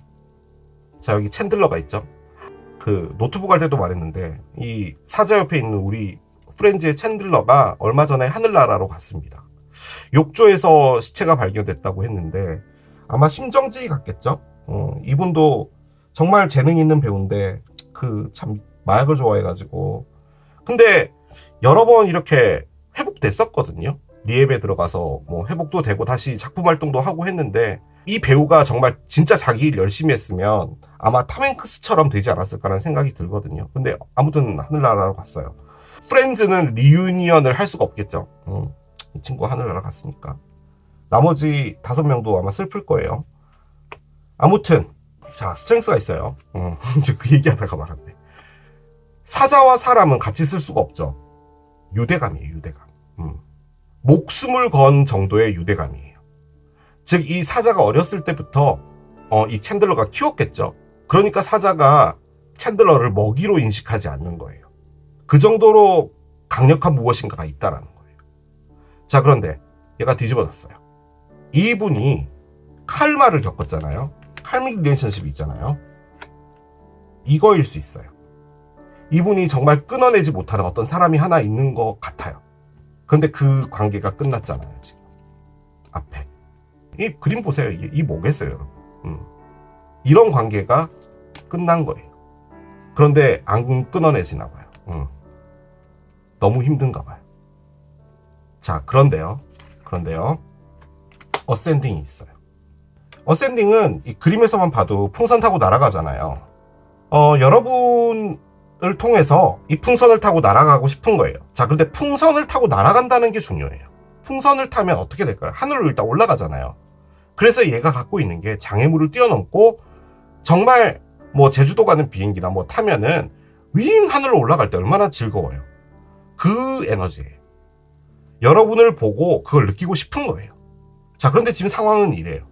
자, 여기 챈들러가 있죠. 그 노트북 할 때도 말했는데 이 사자 옆에 있는 우리 프렌즈의 챈들러가 얼마 전에 하늘나라로 갔습니다. 욕조에서 시체가 발견됐다고 했는데 아마 심정지기 같겠죠. 이분도 정말 재능 있는 배우인데 참 마약을 좋아해가지고, 근데 여러 번 이렇게 회복됐었거든요. 리앱에 들어가서 회복도 되고 다시 작품 활동도 하고 했는데, 이 배우가 정말 진짜 자기 일 열심히 했으면 아마 탐 행크스처럼 되지 않았을까라는 생각이 들거든요. 근데 아무튼 하늘나라로 갔어요. 프렌즈는 리유니언을 할 수가 없겠죠. 이 친구 하늘나라 갔으니까. 나머지 5명도 아마 슬플 거예요. 아무튼 자, 스트렝스가 있어요. 이제 그 얘기하다가 말았네. 사자와 사람은 같이 쓸 수가 없죠. 유대감이에요, 유대감. 목숨을 건 정도의 유대감이에요. 즉, 이 사자가 어렸을 때부터 이 챈들러가 키웠겠죠. 그러니까 사자가 챈들러를 먹이로 인식하지 않는 거예요. 그 정도로 강력한 무엇인가가 있다라는 거예요. 자, 그런데 얘가 뒤집어졌어요. 이분이 칼마를 겪었잖아요. 칼믹 릴레이션십이 있잖아요. 이거일 수 있어요. 이분이 정말 끊어내지 못하는 어떤 사람이 하나 있는 것 같아요. 그런데 그 관계가 끝났잖아요. 지금 앞에 이 그림 보세요. 이 뭐겠어요, 여러분. 이런 관계가 끝난 거예요. 그런데 안 끊어내지나 봐요. 너무 힘든가 봐요. 자, 그런데요. 어센딩이 있어요. 어센딩은 이 그림에서만 봐도 풍선 타고 날아가잖아요. 여러분을 통해서 이 풍선을 타고 날아가고 싶은 거예요. 자, 근데 풍선을 타고 날아간다는 게 중요해요. 풍선을 타면 어떻게 될까요? 하늘로 일단 올라가잖아요. 그래서 얘가 갖고 있는 게 장애물을 뛰어넘고 정말 뭐 제주도 가는 비행기나 뭐 타면은 윙 하늘로 올라갈 때 얼마나 즐거워요. 그 에너지예요. 여러분을 보고 그걸 느끼고 싶은 거예요. 자, 그런데 지금 상황은 이래요.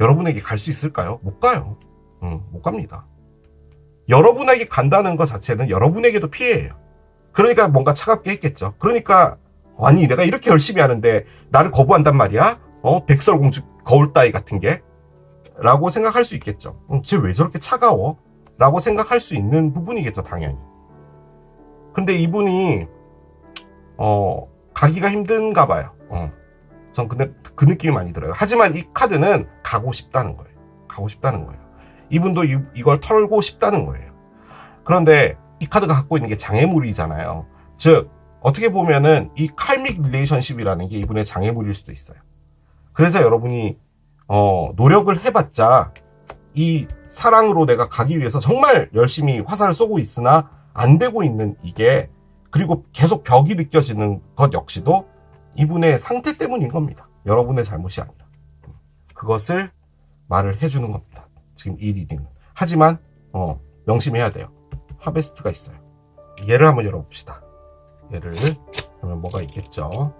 여러분에게 갈 수 있을까요? 못 가요. 못 갑니다. 여러분에게 간다는 것 자체는 여러분에게도 피해예요. 그러니까 뭔가 차갑게 했겠죠. 그러니까 아니 내가 이렇게 열심히 하는데 나를 거부한단 말이야? 백설공주 거울따위 같은 게? 라고 생각할 수 있겠죠. 쟤 왜 저렇게 차가워? 라고 생각할 수 있는 부분이겠죠, 당연히. 근데 이분이 가기가 힘든가 봐요. 전 근데 그 느낌이 많이 들어요. 하지만 이 카드는 가고 싶다는 거예요. 가고 싶다는 거예요. 이분도 이걸 털고 싶다는 거예요. 그런데 이 카드가 갖고 있는 게 장애물이잖아요. 즉 어떻게 보면은 이 칼믹 릴레이션십이라는 게 이분의 장애물일 수도 있어요. 그래서 여러분이 노력을 해봤자 이 사랑으로 내가 가기 위해서 정말 열심히 화살을 쏘고 있으나 안 되고 있는 이게, 그리고 계속 벽이 느껴지는 것 역시도 이분의 상태 때문인 겁니다. 여러분의 잘못이 아니라. 그것을 말을 해주는 겁니다. 지금 이 리딩은. 하지만 명심해야 돼요. 하베스트가 있어요. 얘를 한번 열어봅시다. 얘를 그러면 뭐가 있겠죠?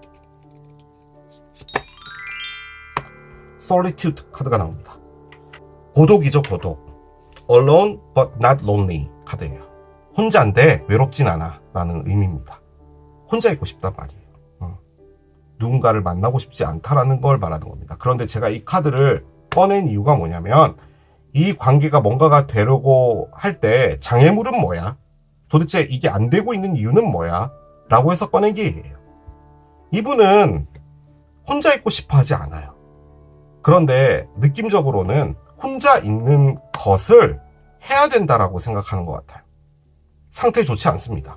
Solitude 카드가 나옵니다. 고독이죠, 고독. Alone but not lonely 카드예요. 혼자인데 외롭진 않아 라는 의미입니다. 혼자 있고 싶단 말이에요. 누군가를 만나고 싶지 않다라는 걸 말하는 겁니다. 그런데 제가 이 카드를 꺼낸 이유가 뭐냐면 이 관계가 뭔가가 되려고 할 때 장애물은 뭐야? 도대체 이게 안 되고 있는 이유는 뭐야? 라고 해서 꺼낸 게 얘예요. 이분은 혼자 있고 싶어 하지 않아요. 그런데 느낌적으로는 혼자 있는 것을 해야 된다라고 생각하는 것 같아요. 상태 좋지 않습니다.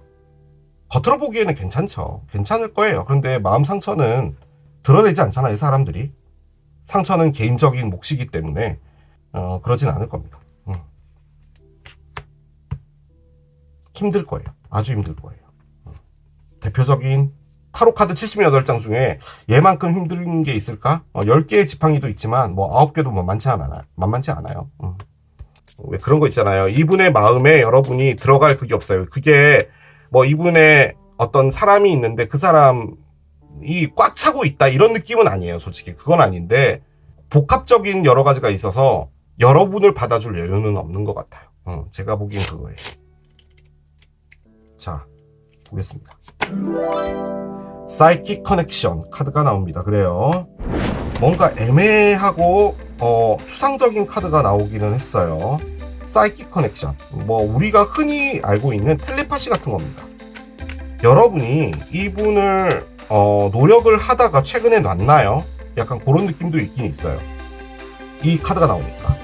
겉으로 보기에는 괜찮죠. 괜찮을 거예요. 그런데 마음 상처는 드러내지 않잖아요, 사람들이. 상처는 개인적인 몫이기 때문에 그러진 않을 겁니다. 힘들 거예요. 아주 힘들 거예요. 대표적인 타로 카드 78장 중에 얘만큼 힘든 게 있을까? 10개의 지팡이도 있지만 뭐 9개도 만만치 않아요. 왜 그런 거 있잖아요. 이분의 마음에 여러분이 들어갈 그게 없어요. 그게 뭐 이분의 어떤 사람이 있는데 그 사람이 꽉 차고 있다 이런 느낌은 아니에요. 솔직히 그건 아닌데 복합적인 여러 가지가 있어서 여러분을 받아줄 여유는 없는 것 같아요. 제가 보기엔 그거예요. 자, 보겠습니다. 사이킥 커넥션 카드가 나옵니다. 그래요. 뭔가 애매하고 추상적인 카드가 나오기는 했어요. 사이킥 커넥션, 뭐 우리가 흔히 알고 있는 텔레파시 같은 겁니다. 여러분이 이분을 노력을 하다가 최근에 놨나요? 약간 그런 느낌도 있긴 있어요. 이 카드가 나오니까.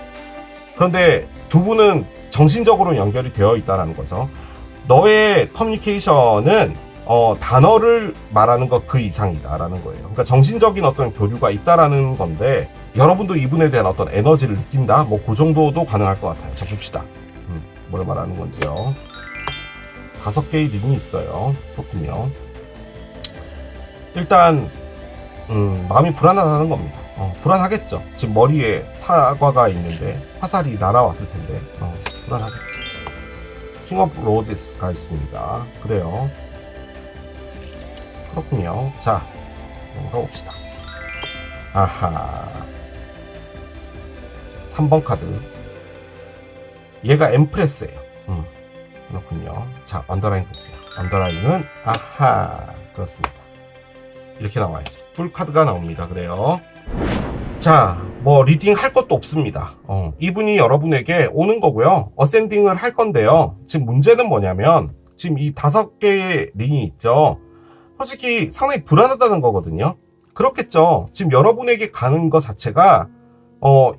그런데 두 분은 정신적으로 연결이 되어 있다는 거죠. 너의 커뮤니케이션은 단어를 말하는 것 그 이상이다라는 거예요. 그러니까 정신적인 어떤 교류가 있다라는 건데 여러분도 이분에 대한 어떤 에너지를 느낀다? 뭐 그 정도도 가능할 것 같아요. 자, 봅시다. 뭘 말하는 건지요. 5개의 링이 있어요. 그렇군요. 일단 마음이 불안하다는 겁니다. 불안하겠죠. 지금 머리에 사과가 있는데 화살이 날아왔을 텐데 불안하겠죠. 킹 오브 로제스가 있습니다. 그래요. 그렇군요. 자, 가봅시다. 아하. 3번 카드. 얘가 엠프레스예요. 그렇군요. 자, 언더라인 볼게요. 언더라인은 아하. 그렇습니다. 이렇게 나와야지. 풀 카드가 나옵니다. 그래요. 자, 뭐 리딩 할 것도 없습니다. 이분이 여러분에게 오는 거고요. 어센딩을 할 건데요. 지금 문제는 뭐냐면 지금 이 5개의 링이 있죠. 솔직히 상당히 불안하다는 거거든요. 그렇겠죠. 지금 여러분에게 가는 것 자체가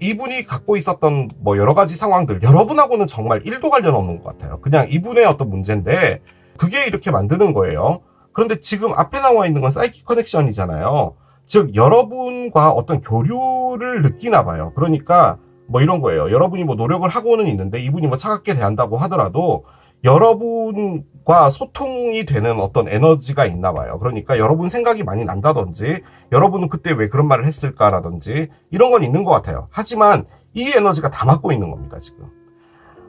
이분이 갖고 있었던 뭐 여러 가지 상황들, 여러분하고는 정말 1도 관련 없는 것 같아요. 그냥 이분의 어떤 문제인데 그게 이렇게 만드는 거예요. 그런데 지금 앞에 나와 있는 건 사이킥 커넥션이잖아요. 즉 여러분과 어떤 교류를 느끼나 봐요. 그러니까 뭐 이런 거예요. 여러분이 뭐 노력을 하고는 있는데 이분이 뭐 차갑게 대한다고 하더라도 여러분과 소통이 되는 어떤 에너지가 있나 봐요. 그러니까 여러분 생각이 많이 난다든지 여러분은 그때 왜 그런 말을 했을까라든지 이런 건 있는 것 같아요. 하지만 이 에너지가 다 막고 있는 겁니다. 지금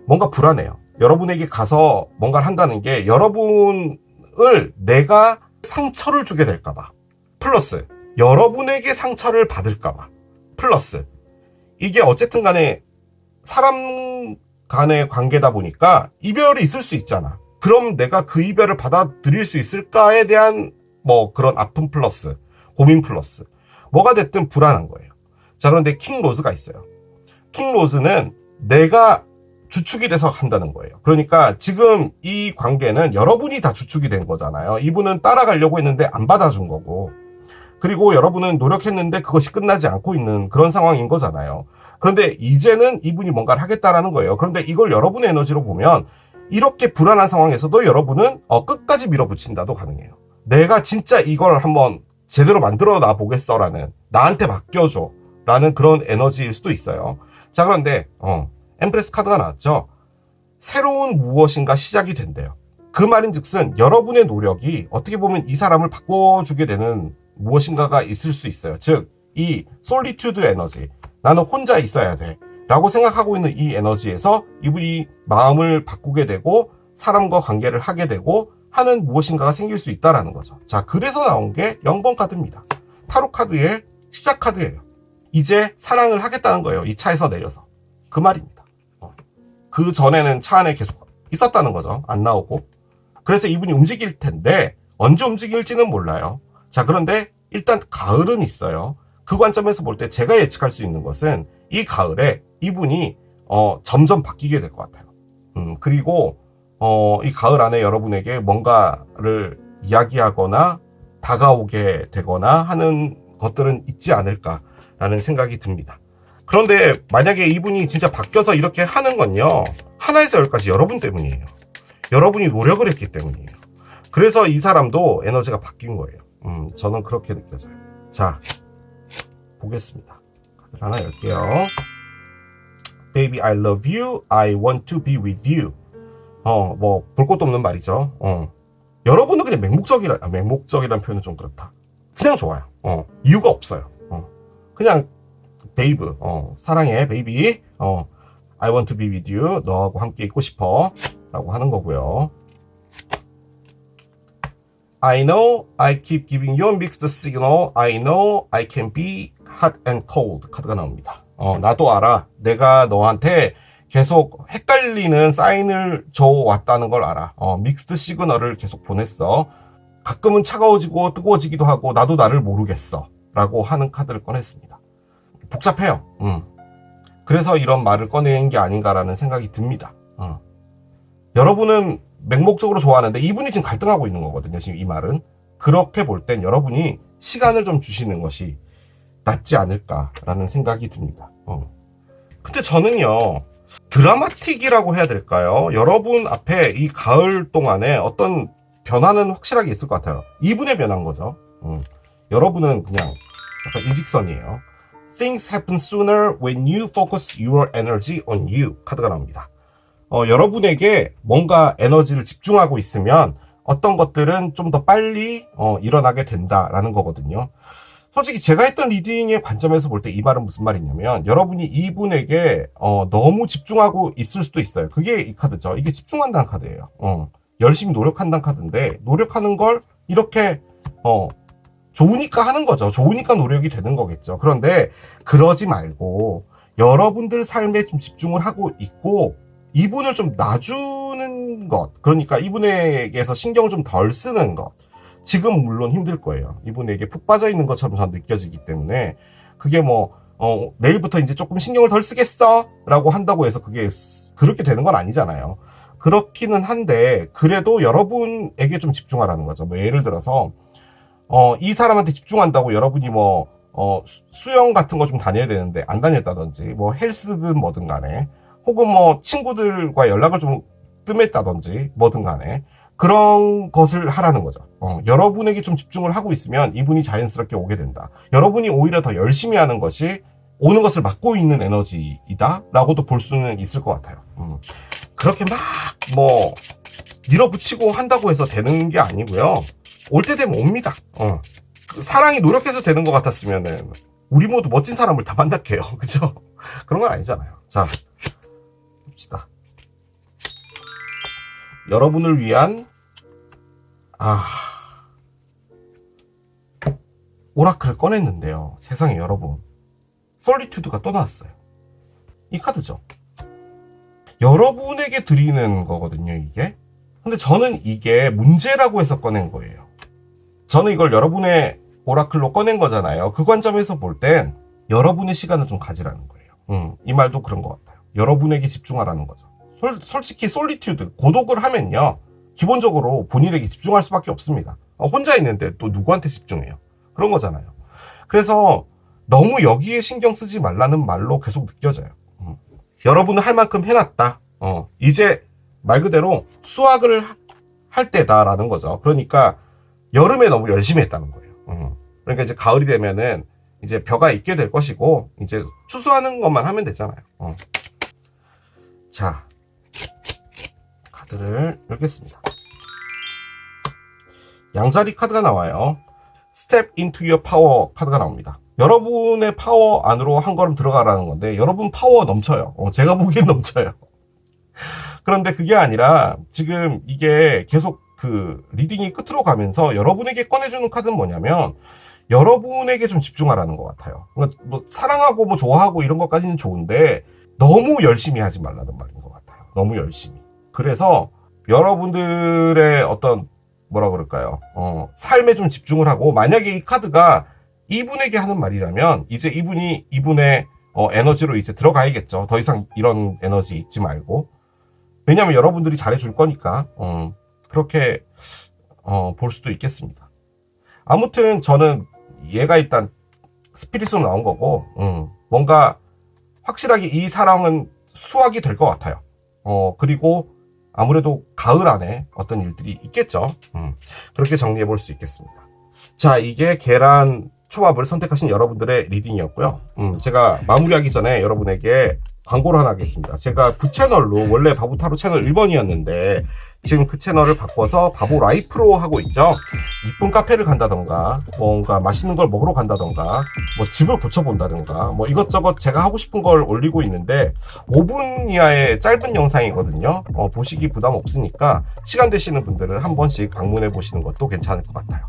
뭔가 불안해요. 여러분에게 가서 뭔가를 한다는 게 여러분을 내가 상처를 주게 될까봐, 플러스 여러분에게 상처를 받을까봐, 플러스 이게 어쨌든 간에 사람 간의 관계다 보니까 이별이 있을 수 있잖아. 그럼 내가 그 이별을 받아들일 수 있을까에 대한 뭐 그런 아픔 플러스 고민 플러스 뭐가 됐든 불안한 거예요. 자, 그런데 킹 로즈가 있어요. 킹 로즈는 내가 주축이 돼서 한다는 거예요. 그러니까 지금 이 관계는 여러분이 다 주축이 된 거잖아요. 이분은 따라가려고 했는데 안 받아준 거고, 그리고 여러분은 노력했는데 그것이 끝나지 않고 있는 그런 상황인 거잖아요. 그런데 이제는 이분이 뭔가를 하겠다라는 거예요. 그런데 이걸 여러분의 에너지로 보면 이렇게 불안한 상황에서도 여러분은 끝까지 밀어붙인다도 가능해요. 내가 진짜 이걸 한번 제대로 만들어 놔 보겠어라는, 나한테 맡겨줘 라는 그런 에너지일 수도 있어요. 자, 그런데 엠프레스 카드가 나왔죠. 새로운 무엇인가 시작이 된대요. 그 말인즉슨 여러분의 노력이 어떻게 보면 이 사람을 바꿔주게 되는 무엇인가가 있을 수 있어요. 즉, 이 솔리튜드 에너지, 나는 혼자 있어야 돼 라고 생각하고 있는 이 에너지에서 이분이 마음을 바꾸게 되고 사람과 관계를 하게 되고 하는 무엇인가가 생길 수 있다라는 거죠. 자, 그래서 나온 게 0번 카드입니다. 타로 카드의 시작 카드예요. 이제 사랑을 하겠다는 거예요. 이 차에서 내려서. 그 말입니다. 그 전에는 차 안에 계속 있었다는 거죠. 안 나오고. 그래서 이분이 움직일 텐데 언제 움직일지는 몰라요. 자, 그런데 일단 가을은 있어요. 그 관점에서 볼 때 제가 예측할 수 있는 것은 이 가을에 이분이 점점 바뀌게 될 것 같아요. 그리고 이 가을 안에 여러분에게 뭔가를 이야기하거나 다가오게 되거나 하는 것들은 있지 않을까라는 생각이 듭니다. 그런데 만약에 이분이 진짜 바뀌어서 이렇게 하는 건요, 하나에서 열까지 여러분 때문이에요. 여러분이 노력을 했기 때문이에요. 그래서 이 사람도 에너지가 바뀐 거예요. 저는 그렇게 느껴져요. 자, 보겠습니다. 카드를 하나 열게요. Baby, I love you. I want to be with you. 뭐 볼 것도 없는 말이죠. 여러분은 그냥 맹목적이란 표현은 좀 그렇다. 그냥 좋아요. 이유가 없어요. 그냥 베이브, 사랑해, 베이비. I want to be with you. 너하고 함께 있고 싶어. 라고 하는 거고요. I know I keep giving you mixed signal. I know I can be hot and cold. 카드가 나옵니다. 나도 알아. 내가 너한테 계속 헷갈리는 사인을 줘왔다는 걸 알아. 믹스드 시그널을 계속 보냈어. 가끔은 차가워지고 뜨거워지기도 하고 나도 나를 모르겠어. 라고 하는 카드를 꺼냈습니다. 복잡해요. 그래서 이런 말을 꺼낸 게 아닌가라는 생각이 듭니다. 여러분은 맹목적으로 좋아하는데 이분이 지금 갈등하고 있는 거거든요. 지금 이 말은. 그렇게 볼 땐 여러분이 시간을 좀 주시는 것이 낫지 않을까라는 생각이 듭니다. 근데 저는요, 드라마틱이라고 해야 될까요? 여러분 앞에 이 가을 동안에 어떤 변화는 확실하게 있을 것 같아요. 이분의 변화인 거죠. 여러분은 그냥 약간 일직선이에요. Things happen sooner when you focus your energy on you. 카드가 나옵니다. 여러분에게 뭔가 에너지를 집중하고 있으면 어떤 것들은 좀 더 빨리 일어나게 된다라는 거거든요. 솔직히 제가 했던 리딩의 관점에서 볼 때 이 말은 무슨 말이냐면, 여러분이 이분에게 너무 집중하고 있을 수도 있어요. 그게 이 카드죠. 이게 집중한다는 카드예요. 열심히 노력한다는 카드인데, 노력하는 걸 이렇게 좋으니까 하는 거죠. 좋으니까 노력이 되는 거겠죠. 그런데 그러지 말고 여러분들 삶에 좀 집중을 하고 있고 이분을 좀 놔주는 것, 그러니까 이분에게서 신경을 좀 덜 쓰는 것. 지금 물론 힘들 거예요. 이분에게 푹 빠져 있는 것처럼 저는 느껴지기 때문에 그게 뭐 내일부터 이제 조금 신경을 덜 쓰겠어 라고 한다고 해서 그게 그렇게 되는 건 아니잖아요. 그렇기는 한데 그래도 여러분에게 좀 집중하라는 거죠. 뭐 예를 들어서 이 사람한테 집중한다고 여러분이 뭐 수영 같은 거 좀 다녀야 되는데 안 다녔다든지 뭐 헬스든 뭐든 간에 혹은 뭐 친구들과 연락을 좀 뜸했다든지 뭐든 간에 그런 것을 하라는 거죠. 여러분에게 좀 집중을 하고 있으면 이분이 자연스럽게 오게 된다. 여러분이 오히려 더 열심히 하는 것이 오는 것을 막고 있는 에너지이다 라고도 볼 수는 있을 것 같아요. 그렇게 막 뭐 밀어붙이고 한다고 해서 되는 게 아니고요. 올 때 되면 옵니다. 사랑이 노력해서 되는 것 같았으면은 우리 모두 멋진 사람을 다 만날게요. 그죠? 그런 건 아니잖아요. 자, 봅시다. 여러분을 위한 오라클을 꺼냈는데요. 세상에 여러분, 솔리튜드가 또 나왔어요. 이 카드죠. 여러분에게 드리는 거거든요, 이게. 근데 저는 이게 문제라고 해서 꺼낸 거예요. 저는 이걸 여러분의 오라클로 꺼낸 거잖아요. 그 관점에서 볼 땐 여러분의 시간을 좀 가지라는 거예요. 이 말도 그런 것 같아요. 여러분에게 집중하라는 거죠. 솔직히 솔리튜드, 고독을 하면요. 기본적으로 본인에게 집중할 수밖에 없습니다. 혼자 있는데 또 누구한테 집중해요? 그런 거잖아요. 그래서 너무 여기에 신경 쓰지 말라는 말로 계속 느껴져요. 여러분은 할 만큼 해놨다. 이제 말 그대로 수확을 할 때다라는 거죠. 그러니까 여름에 너무 열심히 했다는 거예요. 그러니까 이제 가을이 되면은 이제 벼가 있게 될 것이고 이제 추수하는 것만 하면 되잖아요. 자, 카드를 열겠습니다. 양자리 카드가 나와요. Step into your power 카드가 나옵니다. 여러분의 파워 안으로 한 걸음 들어가라는 건데 여러분 파워 넘쳐요. 제가 보기엔 넘쳐요. 그런데 그게 아니라 지금 이게 계속 그 리딩이 끝으로 가면서 여러분에게 꺼내주는 카드는 뭐냐면 여러분에게 좀 집중하라는 것 같아요. 그러니까 뭐 사랑하고 뭐 좋아하고 이런 것까지는 좋은데 너무 열심히 하지 말라는 말인 것 같아요. 너무 열심히. 그래서 여러분들의 어떤 뭐라 그럴까요? 삶에 좀 집중을 하고 만약에 이 카드가 이분에게 하는 말이라면 이제 이분이 이분의 에너지로 이제 들어가야겠죠. 더 이상 이런 에너지 잊지 말고. 왜냐면 여러분들이 잘해줄 거니까 그렇게 볼 수도 있겠습니다. 아무튼 저는 얘가 일단 스피릿으로 나온 거고 뭔가 확실하게 이 사랑은 수확이 될 것 같아요. 그리고 아무래도 가을 안에 어떤 일들이 있겠죠. 그렇게 정리해 볼 수 있겠습니다. 자, 이게 계란 초밥을 선택하신 여러분들의 리딩이었고요. 제가 마무리하기 전에 여러분에게 광고를 하나 하겠습니다. 제가 그 채널로 원래 바보타로 채널 1번이었는데 지금 그 채널을 바꿔서 바보 라이프로 하고 있죠. 이쁜 카페를 간다던가 뭔가 맛있는 걸 먹으러 간다던가 뭐 집을 고쳐본다던가 뭐 이것저것 제가 하고 싶은 걸 올리고 있는데 5분 이하의 짧은 영상이거든요. 보시기 부담 없으니까 시간 되시는 분들은 한 번씩 방문해 보시는 것도 괜찮을 것 같아요.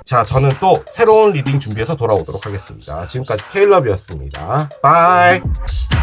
자, 저는 또 새로운 리딩 준비해서 돌아오도록 하겠습니다. 지금까지 케일럽이었습니다. 바이. Stop.